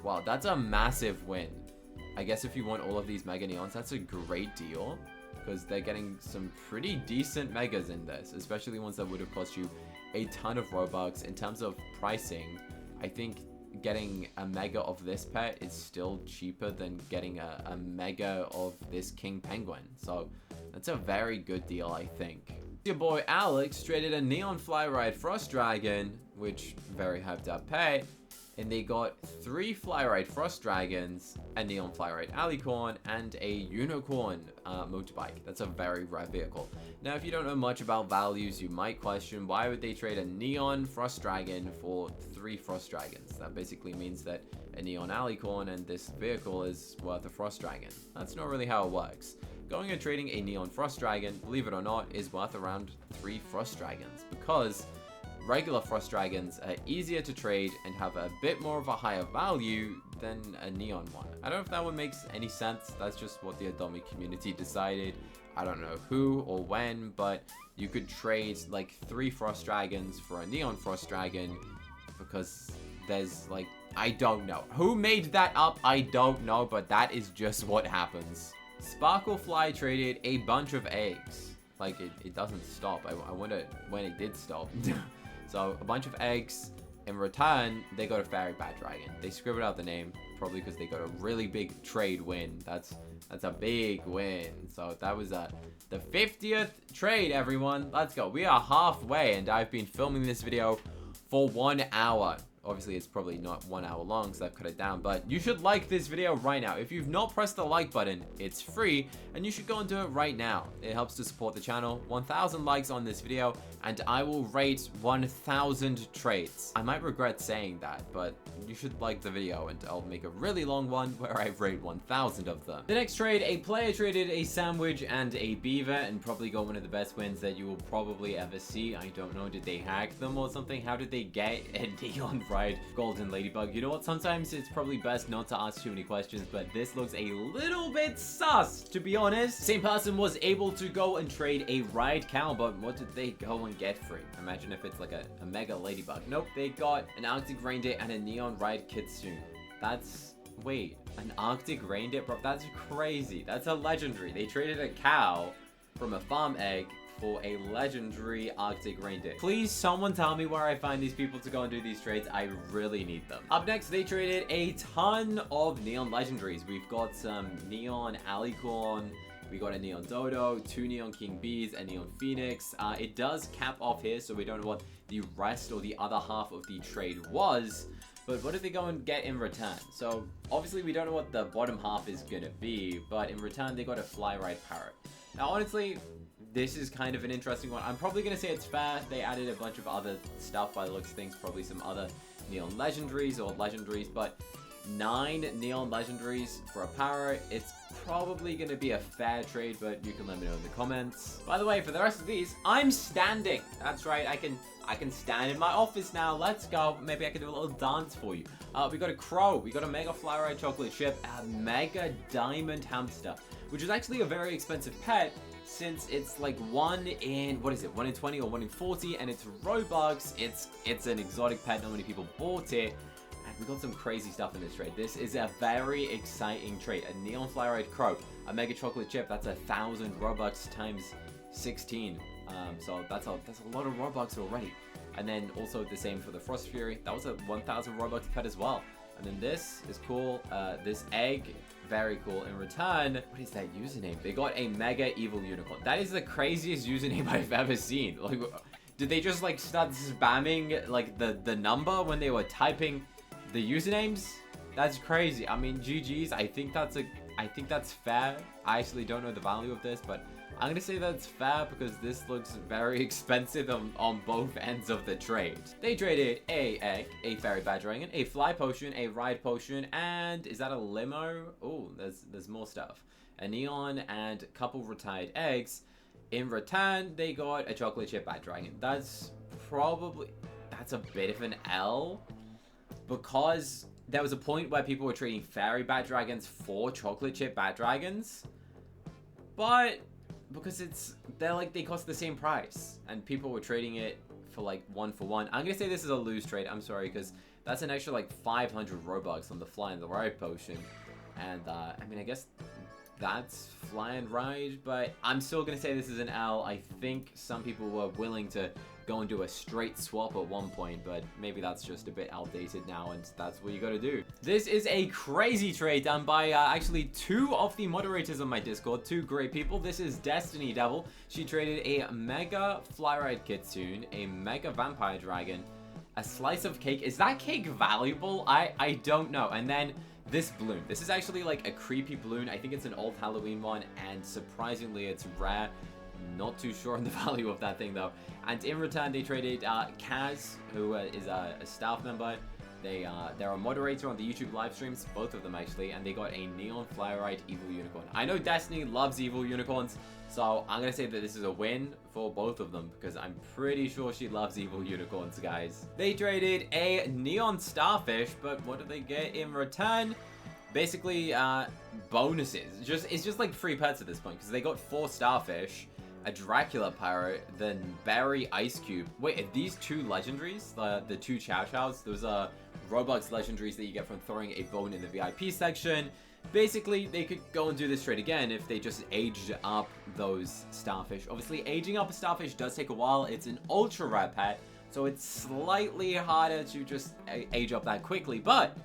Wow, that's a massive win. I guess if you want all of these Mega Neons, that's a great deal, because they're getting some pretty decent Megas in this, especially ones that would have cost you a ton of Robux. In terms of pricing, I think getting a Mega of this pet is still cheaper than getting a Mega of this King Penguin. So that's a very good deal, I think. Your boy Alex traded a Neon Fly Ride Frost Dragon, which very hyped up pet. And they got 3 Fly Ride Frost Dragons, a Neon Fly Ride Alicorn, and a Unicorn motorbike. That's a very rare vehicle. Now, if you don't know much about values, you might question why would they trade a Neon Frost Dragon for 3 Frost Dragons? That basically means that a Neon Alicorn and this vehicle is worth a Frost Dragon. That's not really how it works. Going and trading a Neon Frost Dragon, believe it or not, is worth around 3 Frost Dragons, because regular Frost Dragons are easier to trade and have a bit more of a higher value than a Neon one. I don't know if that one makes any sense. That's just what the Adomi community decided. I don't know who or when, but you could trade like 3 Frost Dragons for a Neon Frost Dragon, because there's like, I don't know. Who made that up? I don't know, but that is just what happens. Sparklefly traded a bunch of eggs. Like, it doesn't stop. I wonder when it did stop. So, a bunch of eggs. In return, they got a Fairy Bat Dragon. They scribbled out the name, probably because they got a really big trade win. That's a big win. So, that was the 50th trade, everyone. Let's go. We are halfway, and I've been filming this video for 1 hour. Obviously, it's probably not 1 hour long, so I've cut it down. But you should like this video right now. If you've not pressed the like button, it's free, and you should go and do it right now. It helps to support the channel. 1,000 likes on this video, and I will rate 1,000 trades. I might regret saying that, but you should like the video, and I'll make a really long one where I rate 1,000 of them. The next trade, a player traded a sandwich and a beaver, and probably got one of the best wins that you will probably ever see. I don't know, did they hack them or something? How did they get a neon golden ladybug? You know what, sometimes it's probably best not to ask too many questions, but this looks a little bit sus, to be honest. Same person was able to go and trade a ride cow, but what did they go and get free? Imagine if it's like a mega ladybug. Nope, they got an Arctic reindeer and a neon ride kitsune. That's, wait, an Arctic reindeer, bro? That's crazy. That's a legendary. They traded a cow from a farm egg for a legendary Arctic reindeer. Please, someone tell me where I find these people to go and do these trades. I really need them. Up next, they traded a ton of neon legendaries. We've got some neon alicorn, we got a neon dodo, 2 neon king bees, a neon phoenix. It does cap off here, so we don't know what the rest or the other half of the trade was. But what did they go and get in return? So obviously we don't know what the bottom half is gonna be, but in return they got a fly ride parrot. Now honestly, this is kind of an interesting one. I'm probably going to say it's fair. They added a bunch of other stuff by the looks of things, probably some other neon legendaries or legendaries, but 9 neon legendaries for a parrot. It's probably going to be a fair trade, but you can let me know in the comments. By the way, for the rest of these, I'm standing. That's right, I can stand in my office now. Let's go. Maybe I can do a little dance for you. We got a crow, we got a mega fly ride chocolate chip, a mega diamond hamster, which is actually a very expensive pet. since it's like 1 in, what is it, 1 in 20 or 1 in 40, and it's Robux, it's an exotic pet, not many people bought it, and we got some crazy stuff in this trade. This is a very exciting trade. A Neon Fly-Ride Crow, a Mega Chocolate Chip, that's 1,000 Robux times 16, so that's a lot of Robux already. And then also the same for the Frost Fury, that was a 1,000 Robux pet as well. And then this is cool, this egg, very cool. In return, what is that username? They got a Mega Evil Unicorn. That is the craziest username I've ever seen. Like, did they just like start spamming like the number when they were typing the usernames? That's crazy. I mean, GG's. I think that's fair. I actually don't know the value of this, but I'm gonna say that's fair because this looks very expensive on both ends of the trade. They traded a egg, a fairy bad dragon, a fly potion, a ride potion, and is that a limo? Oh, there's more stuff. A neon and a couple retired eggs. In return, they got a chocolate chip bad dragon. That's a bit of an L because there was a point where people were trading fairy bad dragons for chocolate chip bad dragons, but because they cost the same price and people were trading it for like 1 for 1. I'm gonna say this is a lose trade. I'm sorry, because that's an extra like 500 Robux on the fly and the ride potion, and I mean, I guess that's fly and ride, but I'm still gonna say this is an L. I think some people were willing to go and do a straight swap at one point, but maybe that's just a bit outdated now, and that's what you gotta do. This is a crazy trade done by actually 2 of the moderators on my Discord, 2 great people. This is Destiny Devil. She traded a Mega Flyride Kitsune, a Mega Vampire Dragon, a slice of cake. Is that cake valuable? I don't know. And then this balloon. This is actually like a creepy balloon. I think it's an old Halloween one, and surprisingly it's rare. Not too sure on the value of that thing though. And in return, they traded Kaz, who is a staff member. They're a moderator on the YouTube live streams, both of them actually, and they got a Neon Flyride Evil Unicorn. I know Destiny loves Evil Unicorns, so I'm gonna say that this is a win for both of them because I'm pretty sure she loves Evil Unicorns, guys. They traded a Neon Starfish, but what do they get in return? Basically, bonuses. It's just like free pets at this point because they got 4 Starfish, a Dracula Pirate, then Berry Ice Cube. Wait, are these 2 legendaries? The 2 Chow Chows? Those are Robux legendaries that you get from throwing a bone in the VIP section. Basically, they could go and do this trade again if they just aged up those Starfish. Obviously, aging up a Starfish does take a while. It's an ultra rare pet, so it's slightly harder to just age up that quickly, but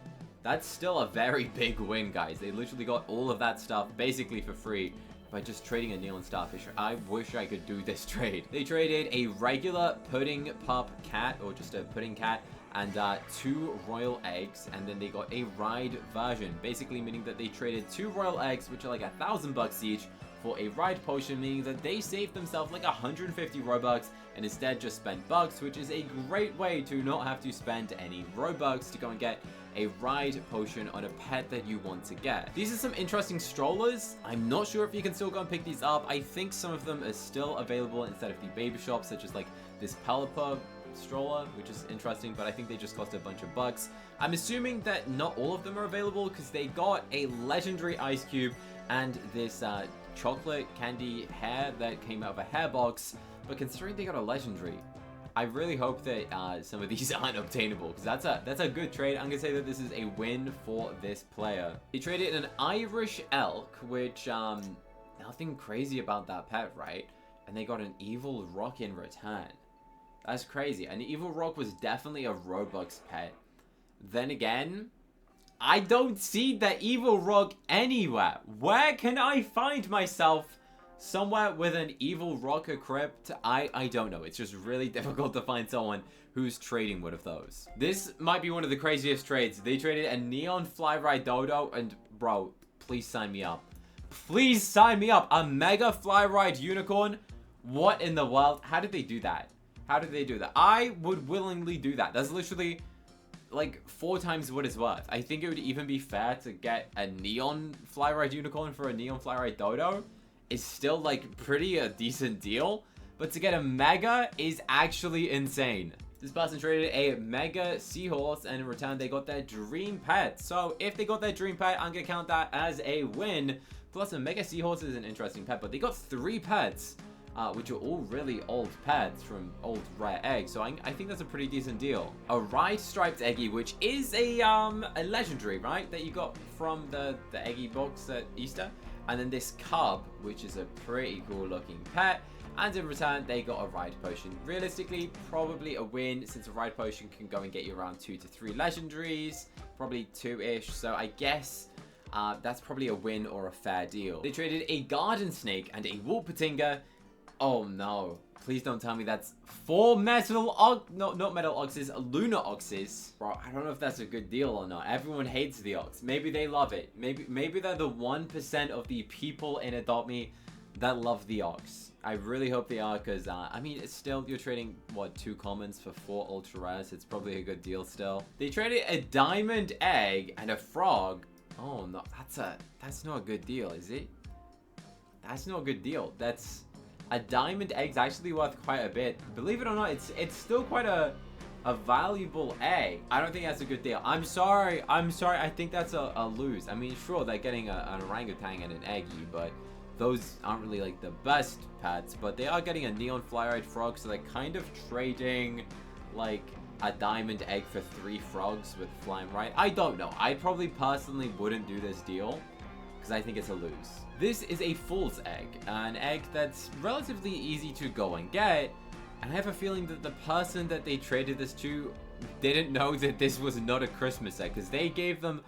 that's still a very big win, guys. They literally got all of that stuff basically for free by just trading a Neon Starfish. I wish I could do this trade. They traded a regular pudding pup cat, or just a pudding cat, and 2 royal eggs, and then they got a ride version, basically meaning that they traded 2 royal eggs, which are like $1,000 each, for a ride potion, meaning that they saved themselves like 150 Robux and instead just spent bucks, which is a great way to not have to spend any Robux to go and get a ride potion on a pet that you want to get. These are some interesting strollers. I'm not sure if you can still go and pick these up. I think some of them are still available instead of the baby shops, such as like this Pelipper stroller, which is interesting, but I think they just cost a bunch of bucks. I'm assuming that not all of them are available because they got a legendary ice cube and this chocolate candy hair that came out of a hair box, but considering they got a legendary, I really hope that some of these aren't obtainable because that's a good trade. I'm gonna say that this is a win for this player. He traded an Irish elk, which nothing crazy about that pet, right? And they got an evil rock in return. That's crazy. An evil rock was definitely a Robux pet. Then again, I don't see the evil rock anywhere. Where can I find myself somewhere with an evil rock equipped? I don't know. It's just really difficult to find someone who's trading one of those. This might be one of the craziest trades. They traded a Neon Flyride Dodo, and bro, please sign me up. Please sign me up. A Mega Flyride Unicorn? What in the world? How did they do that? How did they do that? I would willingly do that. That's literally like 4 times what it's worth. I think it would even be fair to get a Neon Flyride Unicorn for a Neon Flyride Dodo. Is still like pretty a decent deal, but to get a Mega is actually insane. This person traded a mega seahorse, and in return they got their dream pet. So if they got their dream pet, I'm gonna count that as a win. Plus, a mega seahorse is an interesting pet, but they got 3 pets, which are all really old pets from old rare eggs. So I think that's a pretty decent deal. A Ride Striped Eggy, which is a legendary, right? That you got from the Eggy box at Easter. And then this cub, which is a pretty cool looking pet. And in return, they got a Ride Potion. Realistically, probably a win, since a Ride Potion can go and get you around 2 to 3 legendaries. Probably 2-ish. So I guess that's probably a win or a fair deal. They traded a Garden Snake and a Wolpertinger. Oh no. Please don't tell me that's 4 metal not metal oxes, lunar oxes. Bro, I don't know if that's a good deal or not. Everyone hates the ox. Maybe they love it. Maybe they're the 1% of the people in Adopt Me that love the ox. I really hope they are, because I mean, it's still, you're trading what, 2 commons for 4 ultra rares. It's probably a good deal still. They traded a diamond egg and a frog. Oh no, that's not a good deal, is it? That's not a good deal. That's a diamond egg's actually worth quite a bit. Believe it or not, it's still quite a valuable egg. I don't think that's a good deal. I'm sorry. I think that's a lose. I mean, sure, they're getting an orangutan and an eggy, but those aren't really like the best pets. But they are getting a neon fly-eyed frog, so they're kind of trading like a diamond egg for 3 frogs with flying right. I don't know. I probably personally wouldn't do this deal, because I think it's a lose. This is a fool's egg, an egg that's relatively easy to go and get, and I have a feeling that the person that they traded this to didn't know that this was not a Christmas egg, because they gave them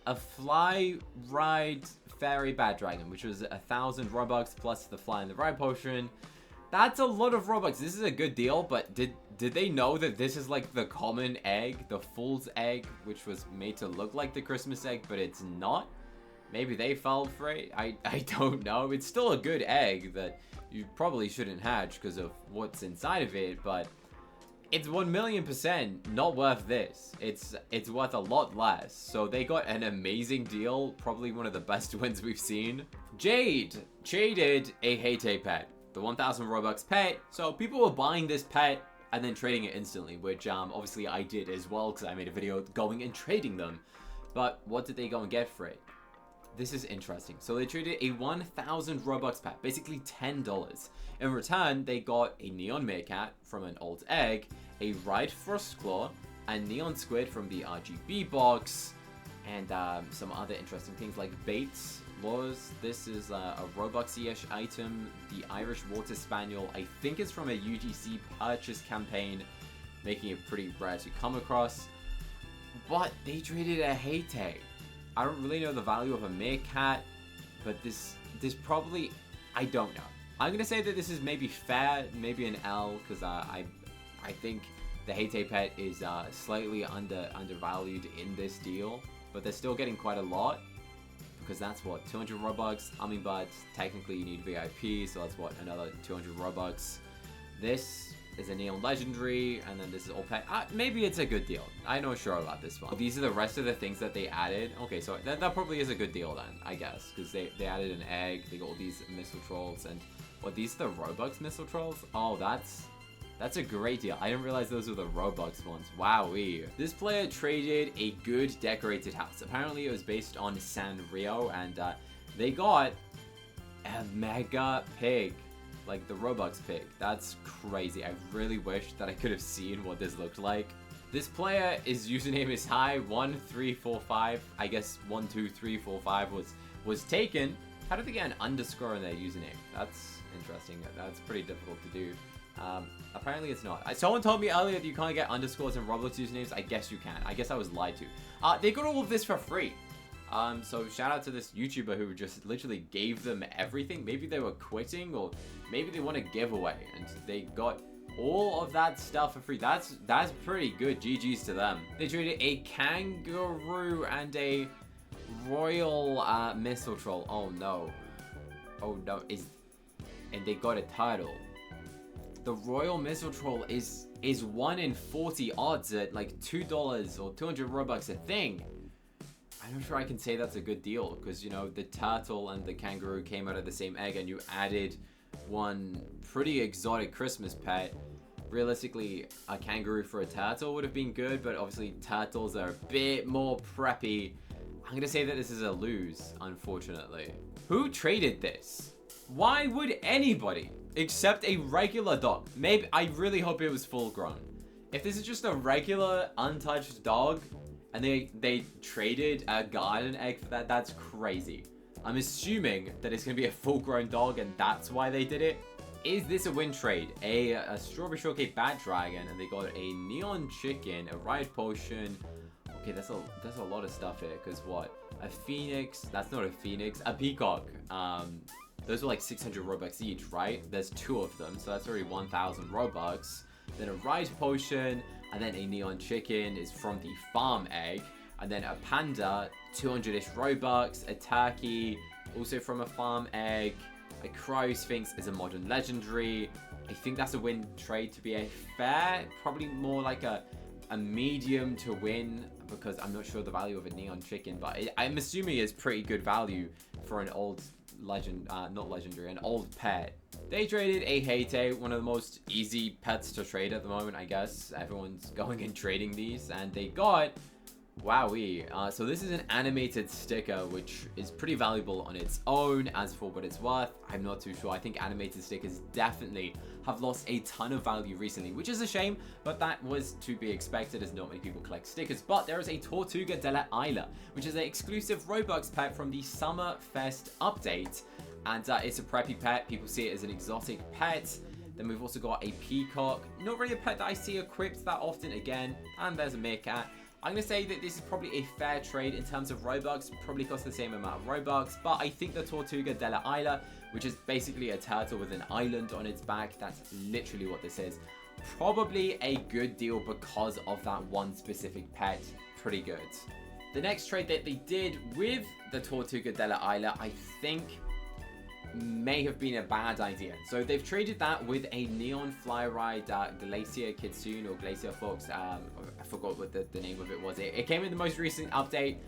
a Fly Ride Fairy Bat Dragon, which was 1,000 Robux plus the Fly and the Ride Potion. That's a lot of Robux. This is a good deal, but did they know that this is like the common egg, the fool's egg, which was made to look like the Christmas egg, but it's not? Maybe they fell for it. I don't know. It's still a good egg that you probably shouldn't hatch because of what's inside of it, but it's 1,000,000% not worth this. It's worth a lot less. So they got an amazing deal, probably one of the best wins we've seen. Jade traded a Heyday pet, the 1,000 Robux pet. So people were buying this pet and then trading it instantly, which obviously I did as well, because I made a video going and trading them. But what did they go and get for it? This is interesting. So they traded a 1,000 Robux pack, basically $10. In return, they got a Neon Meerkat from an old egg, a Ride Frostclaw, a Neon Squid from the RGB box, and some other interesting things like baits, lures. This is a Robuxy-ish item. The Irish Water Spaniel, I think it's from a UGC purchase campaign, making it pretty rare to come across. But they traded a Heyday. I don't really know the value of a Meerkat, but this probably, I don't know. I'm gonna say that this is maybe fair, maybe an L, because I think the Heyday pet is slightly undervalued in this deal, but they're still getting quite a lot, because that's what, 200 Robux. Hummingbirds, technically you need VIP, so that's what, another 200 Robux. This is a Neon Legendary, and then this is all pet. Maybe it's a good deal. I'm not sure about this one. These are the rest of the things that they added. Okay, so that probably is a good deal then, I guess, because they added an egg, they got all these missile trolls, and what, these are the Robux missile trolls? Oh, that's a great deal. I didn't realize those were the Robux ones. Wowee. This player traded a good decorated house. Apparently it was based on Sanrio, and they got a mega pig. Like the Robux pig. That's crazy. I really wish that I could have seen what this looked like. This player, his username is Hi1345. I guess 12345 was taken. How did they get an underscore in their username? That's interesting. That's pretty difficult to do. Apparently it's not. Someone told me earlier that you can't get underscores in Roblox usernames. I guess you can. I guess I was lied to. They got all of this for free. So shout out to this YouTuber who just literally gave them everything. Maybe they were quitting, or maybe they want a giveaway, and they got all of that stuff for free. That's pretty good. GG's to them. They traded a kangaroo and a royal missile troll. Oh no. Oh no. And they got a turtle. The royal missile troll is 1 in 40 odds at like $2 or 200 Robux a thing. I'm not sure I can say that's a good deal, because, you know, the turtle and the kangaroo came out of the same egg, and you added one pretty exotic Christmas pet. Realistically, a kangaroo for a turtle would have been good, but obviously turtles are a bit more preppy. I'm gonna say that this is a lose, unfortunately. Who traded this? Why would anybody accept a regular dog? Maybe, I really hope it was full grown. If this is just a regular, untouched dog, and they traded a garden egg for that, that's crazy. I'm assuming that it's gonna be a full-grown dog, and that's why they did it. Is this a win trade? A strawberry shortcake bat dragon, and they got a neon chicken, a ride potion. Okay, that's a lot of stuff here. Cause what? A phoenix? That's not a phoenix. A peacock. Those are like 600 robux each, right? There's 2 of them, so that's already 1,000 robux. Then a ride potion, and then a neon chicken is from the farm egg, and then a panda, 200-ish robux. A turkey, also from a farm egg. A Cryo Sphinx is a modern legendary. I think that's a win trade to be a fair, probably more like a medium to win, because I'm not sure the value of a neon chicken, but I'm assuming it's pretty good value for an old not legendary, an old pet. They traded a Hate, one of the most easy pets to trade at the moment, I guess. Everyone's going and trading these, and they got wowee. So this is an animated sticker, which is pretty valuable on its own. As for what it's worth, I'm not too sure. I think animated stickers definitely have lost a ton of value recently, which is a shame, but that was to be expected as not many people collect stickers. But there is a Tortuga de la Isla, which is an exclusive Robux pet from the Summer Fest update. And it's a preppy pet. People see it as an exotic pet. Then we've also got a peacock. Not really a pet that I see equipped that often again. And there's a meerkat. I'm going to say that this is probably a fair trade in terms of Robux. Probably costs the same amount of Robux. But I think the Tortuga de la Isla, which is basically a turtle with an island on its back. That's literally what this is. Probably a good deal because of that one specific pet. Pretty good. The next trade that they did with the Tortuga de la Isla, I think, may have been a bad idea. So they've traded that with a neon fly ride Glacier Kitsune or Glacier Fox. I forgot what the name of it was. It came in the most recent update.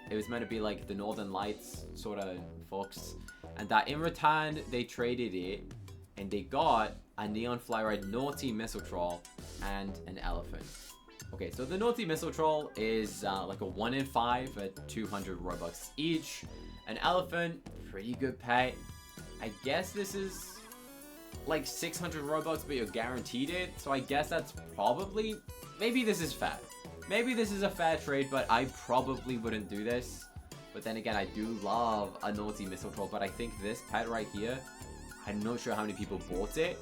It was meant to be like the Northern Lights sort of fox, and that in return they traded it and they got a neon fly ride Naughty Missile Troll and an elephant. Okay, so the Naughty Missile Troll is like a 1 in 5 at 200 robux each. An elephant, pretty good pet. I guess this is like 600 robux, but you're guaranteed it. So I guess that's probably, maybe this is fair. Maybe this is a fair trade, but I probably wouldn't do this. But then again, I do love a Naughty Missile Troll, but I think this pet right here, I'm not sure how many people bought it.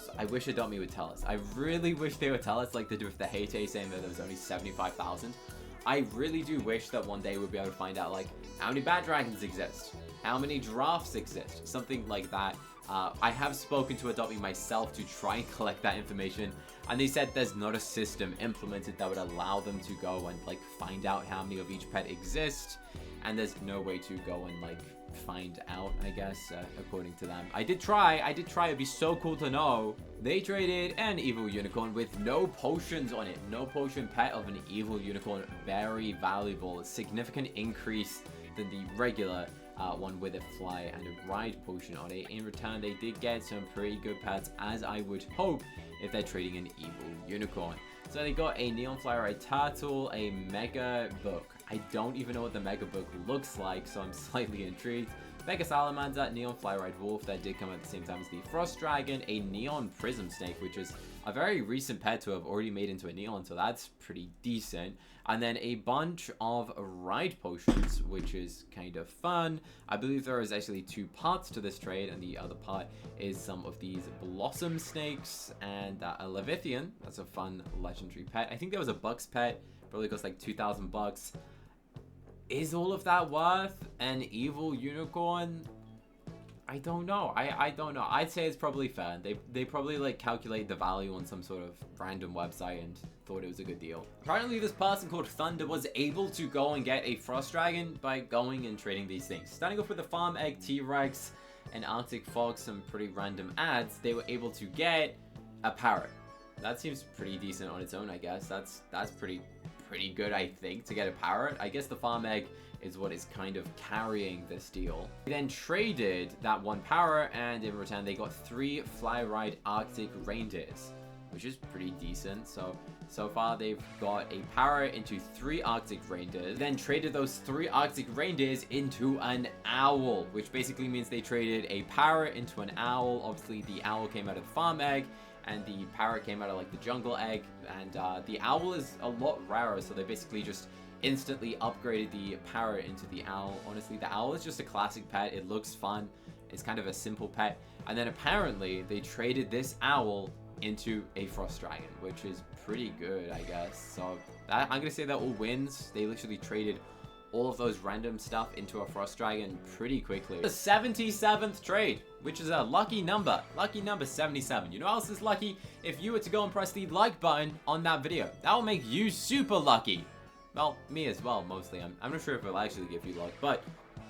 So I wish Adopt Me would tell us. I really wish they would tell us, like they do with the Hate saying that there was only 75,000. I really do wish that one day we'd be able to find out, like, how many bat dragons exist, how many giraffes exist, something like that. I have spoken to Adopt Me myself to try and collect that information, and they said there's not a system implemented that would allow them to go and, like, find out how many of each pet exist, and there's no way to go and, like, find out, I guess, according to them. I did try, it'd be so cool to know. They traded an evil unicorn with no potions on it. No potion pet of an evil unicorn. Very valuable. A significant increase than the regular one with a fly and a ride potion on it. In return, they did get some pretty good pets, as I would hope if they're trading an evil unicorn. So they got a neon fly ride turtle, a mega book. I don't even know what the mega book looks like, so I'm slightly intrigued. Mega Salamander, Neon Fly Ride Wolf, that did come at the same time as the Frost Dragon, a Neon Prism Snake, which is a very recent pet to have already made into a Neon, so that's pretty decent. And then a bunch of Ride Potions, which is kind of fun. I believe there is actually 2 parts to this trade, and the other part is some of these Blossom Snakes and a Levithian. That's a fun legendary pet. I think there was a Bucks pet, probably cost like 2,000 bucks. Is all of that worth an evil unicorn? I don't know. I don't know. I'd say it's probably fair. They probably like calculate the value on some sort of random website and thought it was a good deal. Apparently this person called Thunder was able to go and get a Frost Dragon by going and trading these things. Starting off with the Farm Egg T-Rex and Arctic Fox, some pretty random ads, they were able to get a parrot. That seems pretty decent on its own, I guess. That's pretty good, I think, to get a parrot. I guess the farm egg is what is kind of carrying this deal. They then traded that 1 power, and in return they got 3 Fly Ride Arctic Reindeers, which is pretty decent. So far they've got a power into 3 Arctic Reindeers, then traded those 3 Arctic Reindeers into an owl, which basically means they traded a power into an owl. Obviously the owl came out of the farm egg, and the parrot came out of like the jungle egg, and the owl is a lot rarer, so they basically just instantly upgraded the parrot into the owl. Honestly, the owl is just a classic pet. It looks fun. It's kind of a simple pet. And then apparently they traded this owl into a frost dragon, which is pretty good, I guess. So I'm gonna say that all wins. They literally traded all of those random stuff into a frost dragon pretty quickly. The 77th trade, which is a lucky number 77. You know what else is lucky? If you were to go and press the like button on that video, that will make you super lucky. Well, me as well, mostly. I'm not sure if it'll actually give you luck, but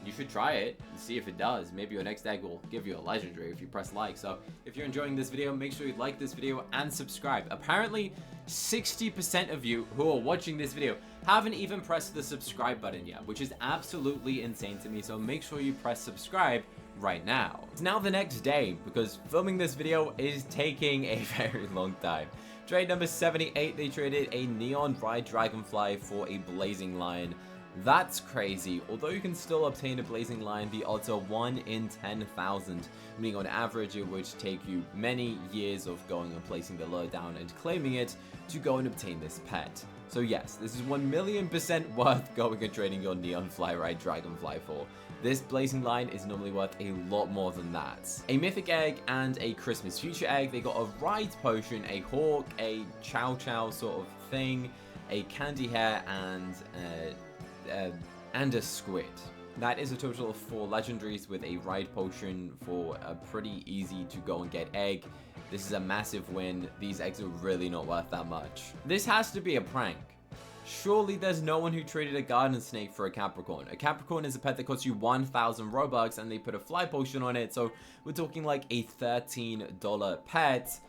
you should try it and see if it does. Maybe your next egg will give you a legendary if you press like. So if you're enjoying this video, make sure you like this video and subscribe. Apparently 60% of you who are watching this video haven't even pressed the subscribe button yet, which is absolutely insane to me. So make sure you press subscribe right now. It's now the next day because filming this video is taking a very long time. Trade number 78, they traded a Neon Ride Dragonfly for a Blazing Lion. That's crazy. Although you can still obtain a Blazing Lion, the odds are 1 in 10,000, meaning on average it would take you many years of going and placing the lure down and claiming it to go and obtain this pet. So yes, this is 1,000,000% worth going and trading your Neon Fly Ride Dragonfly for. This Blazing Lion is normally worth a lot more than that. A Mythic Egg and a Christmas Future Egg. They got a Ride Potion, a Hawk, a Chow Chow sort of thing, a Candy Hair, and a Squid. That is a total of 4 legendaries with a Ride Potion for a pretty easy to go and get egg. This is a massive win. These eggs are really not worth that much. This has to be a prank. Surely there's no one who traded a Garden Snake for a Capricorn. A Capricorn is a pet that costs you 1,000 Robux and they put a Fly Potion on it. So we're talking like a $13 pet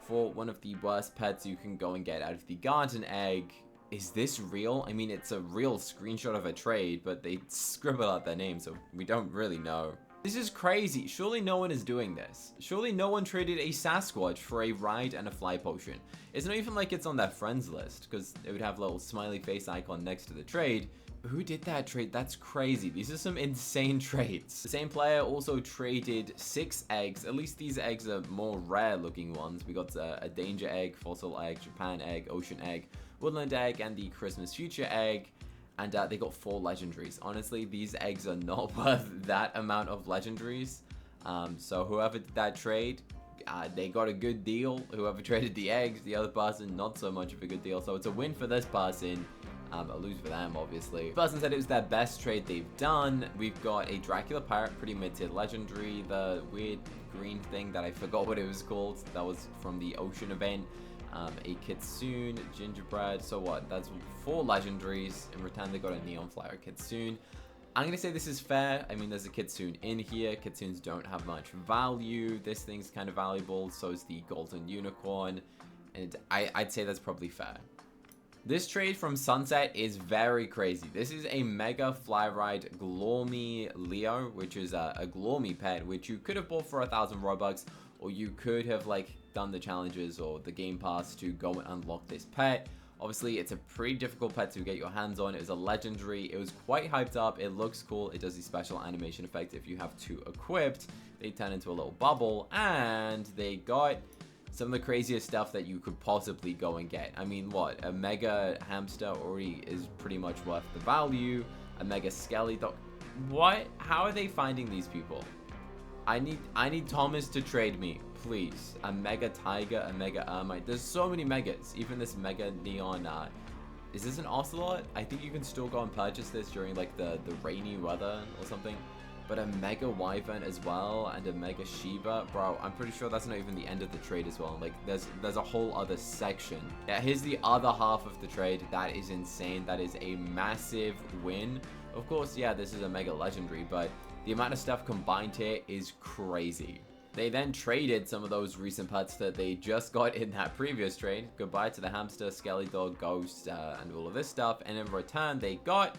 for one of the worst pets you can go and get out of the Garden Egg. Is this real? I mean, it's a real screenshot of a trade, but they scribble out their name, so we don't really know. This is crazy. Surely no one is doing this. Surely no one traded a Sasquatch for a Ride and a Fly Potion. It's not even like it's on their friends list, because it would have a little smiley face icon next to the trade. Who did that trade? That's crazy. These are some insane trades. The same player also traded 6 eggs. At least these eggs are more rare looking ones. We got a Danger Egg, Fossil Egg, Japan Egg, Ocean Egg, Woodland Egg, and the Christmas Future Egg. And they got 4 legendaries. Honestly, these eggs are not worth that amount of legendaries. So whoever did that trade, they got a good deal. Whoever traded the eggs, the other person, not so much of a good deal. So it's a win for this person. A lose for them, obviously. The person said it was their best trade they've done. We've got a Dracula Pirate, pretty mid-tier legendary. The weird green thing that I forgot what it was called. That was from the Ocean event. A Kitsune, Gingerbread. So what? That's 4 legendaries. In return, they got a Neon Flyer Kitsune. I'm going to say this is fair. I mean, there's a Kitsune in here. Kitsunes don't have much value. This thing's kind of valuable. So is the Golden Unicorn. And I'd say that's probably fair. This trade from Sunset is very crazy. This is a Mega Fly Ride Glormy Leo, which is a Glormy pet, which you could have bought for 1,000 Robux, or you could have like done the challenges or the game pass to go and unlock this pet. Obviously, it's a pretty difficult pet to get your hands on. It was a legendary. It was quite hyped up. It looks cool. It does the special animation effect. If you have 2 equipped, they turn into a little bubble, and they got some of the craziest stuff that you could possibly go and get. I mean, what? A Mega Hamster already is pretty much worth the value. A Mega Skelly Dog. What? How are they finding these people? I need Thomas to trade me, please. A Mega Tiger, a Mega Ermite. There's so many Megas. Even this Mega Neon. Is this an Ocelot? I think you can still go and purchase this during like the rainy weather or something. But a Mega Wyvern as well, and a Mega Shiba. Bro, I'm pretty sure that's not even the end of the trade as well. Like, there's a whole other section. Yeah, here's the other half of the trade. That is insane. That is a massive win. Of course, yeah, this is a Mega Legendary, but the amount of stuff combined here is crazy. They then traded some of those recent pets that they just got in that previous trade. Goodbye to the Hamster, Skelly Dog, Ghost, and all of this stuff. And in return, they got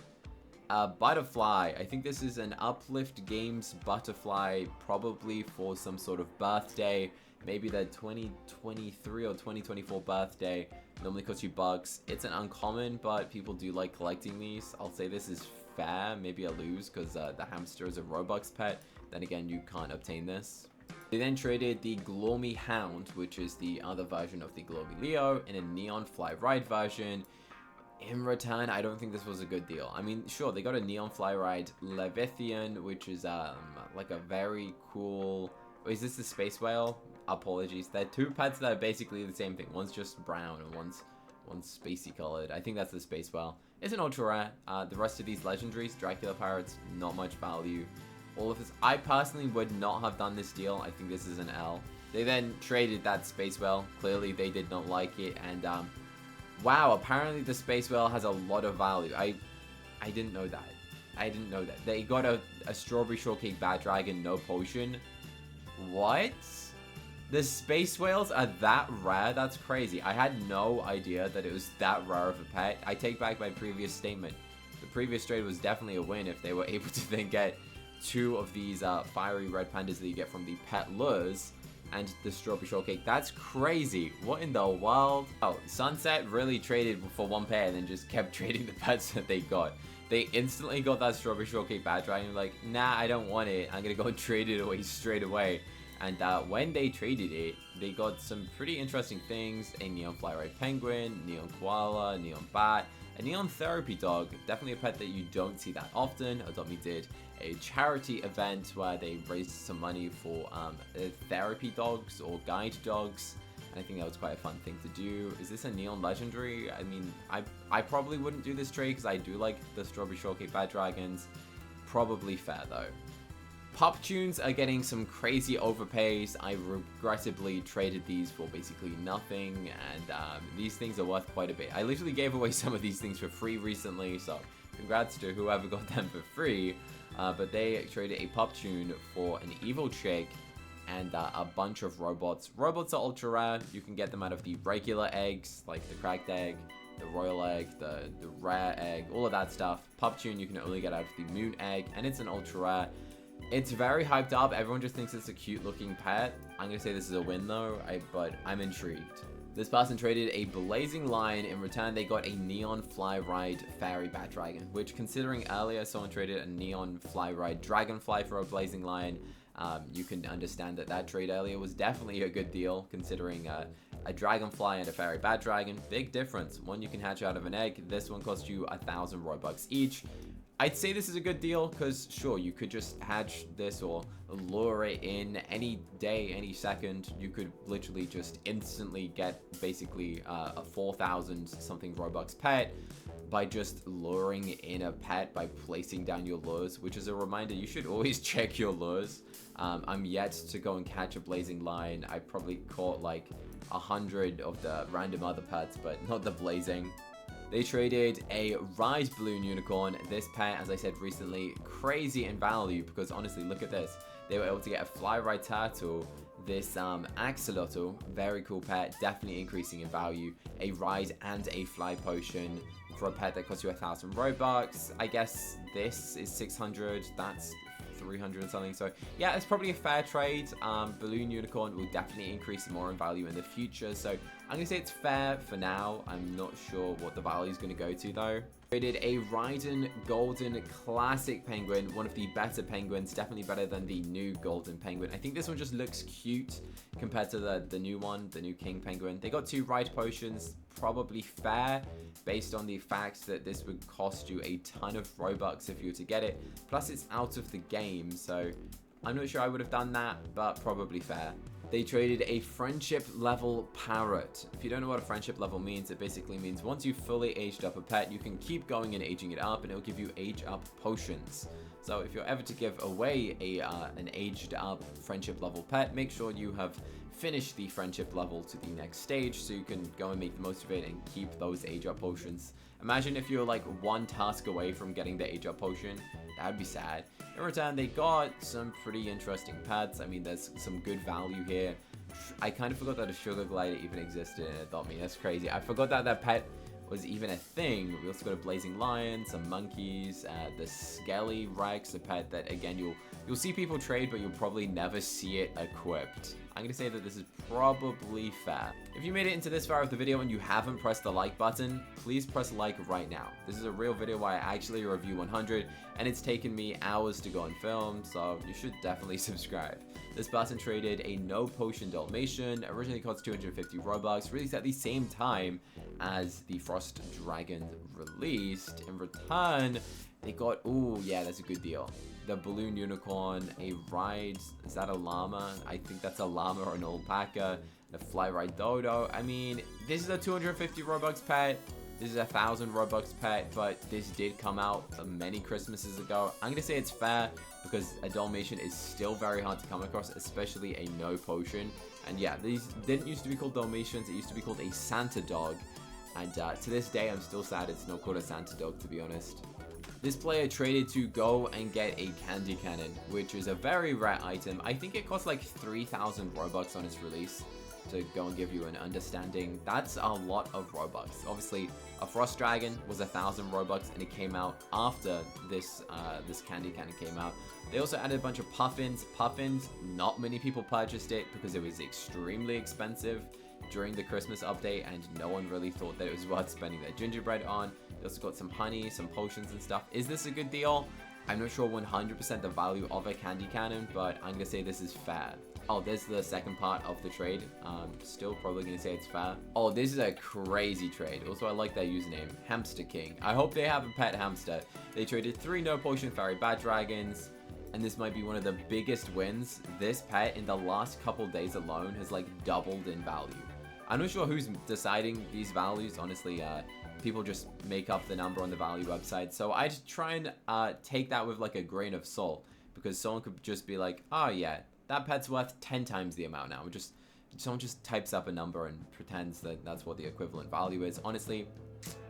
Butterfly. I think this is an Uplift Games butterfly, probably for some sort of birthday. Maybe their 2023 or 2024 birthday. Normally costs you bucks. It's an uncommon, but people do like collecting these. I'll say this is fair. Maybe I lose because the hamster is a Robux pet. Then again, you can't obtain this. They then traded the Gloomy Hound, which is the other version of the Gloomy Leo, in a Neon Fly Ride version. In return, I don't think this was a good deal. I mean, sure, they got a Neon Fly Ride Levithian, which is like a very cool... Is this the Space Whale? Apologies. They're two pets that are basically the same thing. One's just brown and one's spacey colored. I think that's the Space Whale. It's an ultra rare. The rest of these legendaries, Dracula Pirates, not much value. All of this, I personally would not have done this deal. I think this is an L. They then traded that Space Whale. Clearly, they did not like it. And, wow, apparently the Space Whale has a lot of value. I didn't know that. I didn't know that. They got a Strawberry Shortcake Bat Dragon, no potion. What? The Space Whales are that rare? That's crazy. I had no idea that it was that rare of a pet. I take back my previous statement. The previous trade was definitely a win if they were able to then get two of these fiery red pandas that you get from the pet lures and the Strawberry Shortcake. That's crazy. What in the world? Oh, Sunset really traded for one pair and then just kept trading the pets that they got. They instantly got that Strawberry Shortcake Bat Dragon. Like, nah, I don't want it. I'm gonna go and trade it away straight away. And when they traded it, they got some pretty interesting things. A Neon Fly Ride Penguin, Neon Koala, Neon Bat, a Neon Therapy Dog. Definitely a pet that you don't see that often. Adopt Me did a charity event where they raised some money for therapy dogs or guide dogs. And I think that was quite a fun thing to do. Is this a Neon Legendary? I mean, I probably wouldn't do this trade because I do like the Strawberry Shortcake Bat Dragons. Probably fair though. Pop Tunes are getting some crazy overpays. I regrettably traded these for basically nothing, and these things are worth quite a bit. I literally gave away some of these things for free recently, so congrats to whoever got them for free. But they traded a Pop Tune for an Evil Chick and a bunch of robots. Robots are ultra rare. You can get them out of the regular eggs, like the cracked egg, the royal egg, the rare egg, all of that stuff. Pop Tune you can only get out of the moon egg, and it's an ultra rare. It's very hyped up. Everyone just thinks it's a cute looking pet. I'm gonna say this is a win though, but I'm intrigued. This person traded a Blazing Lion. In return, they got a Neon Fly Ride Fairy Bat Dragon, which, considering earlier someone traded a Neon Fly Ride Dragonfly for a Blazing Lion, you can understand that that trade earlier was definitely a good deal, considering a Dragonfly and a Fairy Bat Dragon. Big difference. One you can hatch out of an egg. This one costs you 1,000 Robux each. I'd say this is a good deal because, sure, you could just hatch this or lure it in any day, any second. You could literally just instantly get basically a 4,000 something Robux pet by just luring in a pet by placing down your lures, which is a reminder, you should always check your lures. I'm yet to go and catch a Blazing Lion. I probably caught like 100 of the random other pets, but not the Blazing. They traded a Rise Balloon Unicorn. This pet, as I said recently, crazy in value because honestly, look at this. They were able to get a Fly Ride Turtle, this Axolotl, very cool pet, definitely increasing in value, a Rise and a Fly Potion for a pet that costs you 1,000 Robux. I guess this is 600, that's 300 and something. So yeah, it's probably a fair trade. Balloon Unicorn will definitely increase more in value in the future. So I'm gonna say it's fair for now. I'm not sure what the value is gonna go to though. Traded a Raiden Golden Classic Penguin, one of the better penguins, definitely better than the new Golden Penguin. I think this one just looks cute compared to the new one, the new King Penguin. They got 2 Ride Potions, probably fair based on the fact that this would cost you a ton of Robux if you were to get it. Plus it's out of the game, so I'm not sure I would have done that, but probably fair. They traded a Friendship Level Parrot. If you don't know what a Friendship Level means, it basically means once you've fully aged up a pet, you can keep going and aging it up, and it'll give you age up potions. So if you're ever to give away an aged up Friendship Level pet, make sure you have finished the Friendship Level to the next stage so you can go and make the most of it and keep those age up potions. Imagine if you're like one task away from getting the age up potion. That'd be sad. In return, they got some pretty interesting pets. I mean, there's some good value here. I kind of forgot that a Sugar Glider even existed in Adopt Me. That's crazy. I forgot that that pet was even a thing. We also got a blazing lion, some monkeys, the skelly Rex, a pet that again you'll see people trade, but you'll probably never see it equipped. I'm gonna say that this is probably fair. If you made it into this far of the video and you haven't pressed the like button, please press like right now. This is a real video where I actually review 100, and it's taken me hours to go and film, so you should definitely subscribe. This button traded a no potion Dalmatian, originally cost 250 Robux, released at the same time as the Frost Dragon released. In return, they got, ooh, yeah, that's a good deal. The balloon unicorn, a ride, is that a llama? I think that's a llama or an alpaca, a fly ride dodo. I mean, this is a 250 Robux pet. This is a 1,000 Robux pet, but this did come out many Christmases ago. I'm gonna say it's fair because a Dalmatian is still very hard to come across, especially a no potion. And yeah, these didn't used to be called Dalmatians. It used to be called a Santa dog. And to this day, I'm still sad it's not called a Santa dog, to be honest. This player traded to go and get a candy cannon, which is a very rare item. I think it cost like 3,000 Robux on its release, to go and give you an understanding. That's a lot of Robux. Obviously, a Frost Dragon was 1,000 Robux, and it came out after this this candy cannon came out. They also added a bunch of puffins. Puffins, not many people purchased it because it was extremely expensive during the Christmas update, and no one really thought that it was worth spending their gingerbread on. They also got some honey, some potions and stuff. Is this a good deal? I'm not sure 100% the value of a candy cannon, but I'm gonna say this is fair. Oh, there's the second part of the trade. Still probably gonna say it's fair. Oh, this is a crazy trade. Also, I like their username, Hamster King. I hope they have a pet hamster. They traded 3 no potion fairy bat dragons, and this might be one of the biggest wins. This pet in the last couple days alone has like doubled in value. I'm not sure who's deciding these values. Honestly, people just make up the number on the value website. So I'd try and take that with like a grain of salt, because someone could just be like, oh yeah, that pet's worth 10 times the amount now. Someone just types up a number and pretends that that's what the equivalent value is. Honestly,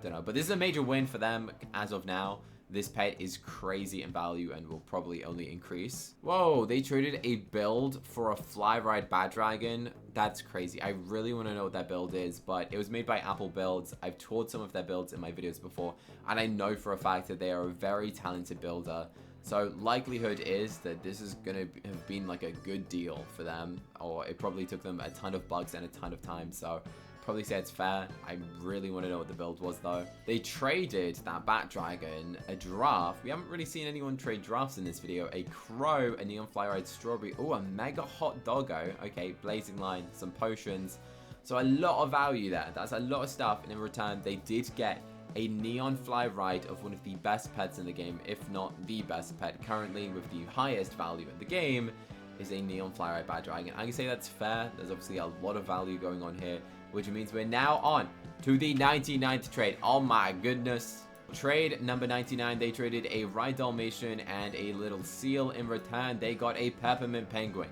don't know. But this is a major win for them as of now. This pet is crazy in value and will probably only increase. Whoa, they traded a build for a fly ride bat dragon. That's crazy. I really want to know what that build is, but it was made by Apple Builds. I've toured some of their builds in my videos before, and I know for a fact that they are a very talented builder. So likelihood is that this is going to have been like a good deal for them, or it probably took them a ton of bugs and a ton of time. So probably say it's fair. I really want to know what the build was though. They traded that bat dragon, a giraffe. We haven't really seen anyone trade giraffes in this video. A crow, a neon fly ride strawberry. Oh, a mega hot doggo. Okay, blazing line, some potions. So a lot of value there. That's a lot of stuff. And in return, they did get a neon fly ride of one of the best pets in the game, if not the best pet currently, with the highest value in the game, is a neon fly ride bat dragon. I can say that's fair. There's obviously a lot of value going on here, which means we're now on to the 99th trade. Oh my goodness. Trade number 99, they traded a ride Dalmatian and a little seal. In return, they got a peppermint penguin,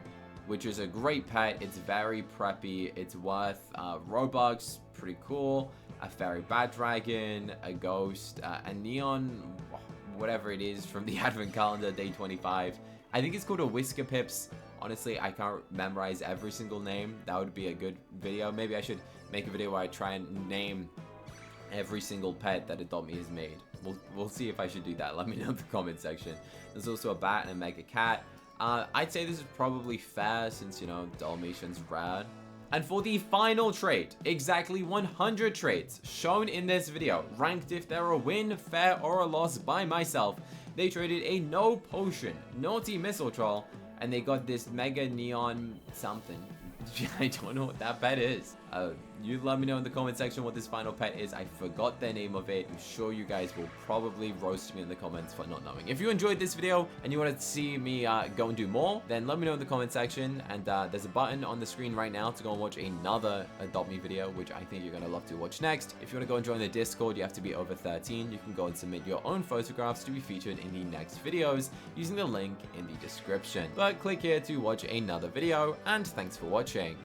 which is a great pet. It's very preppy. It's worth Robux. Pretty cool. A fairy bat dragon, a ghost, a neon, whatever it is from the advent calendar, day 25. I think it's called a Whisker Pips. Honestly, I can't memorize every single name. That would be a good video. Maybe I should make a video where I try and name every single pet that Adopt Me has made. We'll see if I should do that. Let me know in the comment section. There's also a bat and a mega cat. I'd say this is probably fair since, you know, Dalmatian's rare. And for the final trade, exactly 100 trades shown in this video, ranked if they're a win, fair, or a loss by myself, they traded a no potion, naughty missile troll, and they got this mega neon something. I don't know what that pet is. You let me know in the comment section what this final pet is. I forgot the name of it. I'm sure you guys will probably roast me in the comments for not knowing. If you enjoyed this video and you want to see me go and do more, then let me know in the comment section. And there's a button on the screen right now to go and watch another Adopt Me video, which I think you're going to love to watch next. If you want to go and join the Discord, you have to be over 13. You can go and submit your own photographs to be featured in the next videos using the link in the description. But click here to watch another video, and thanks for watching.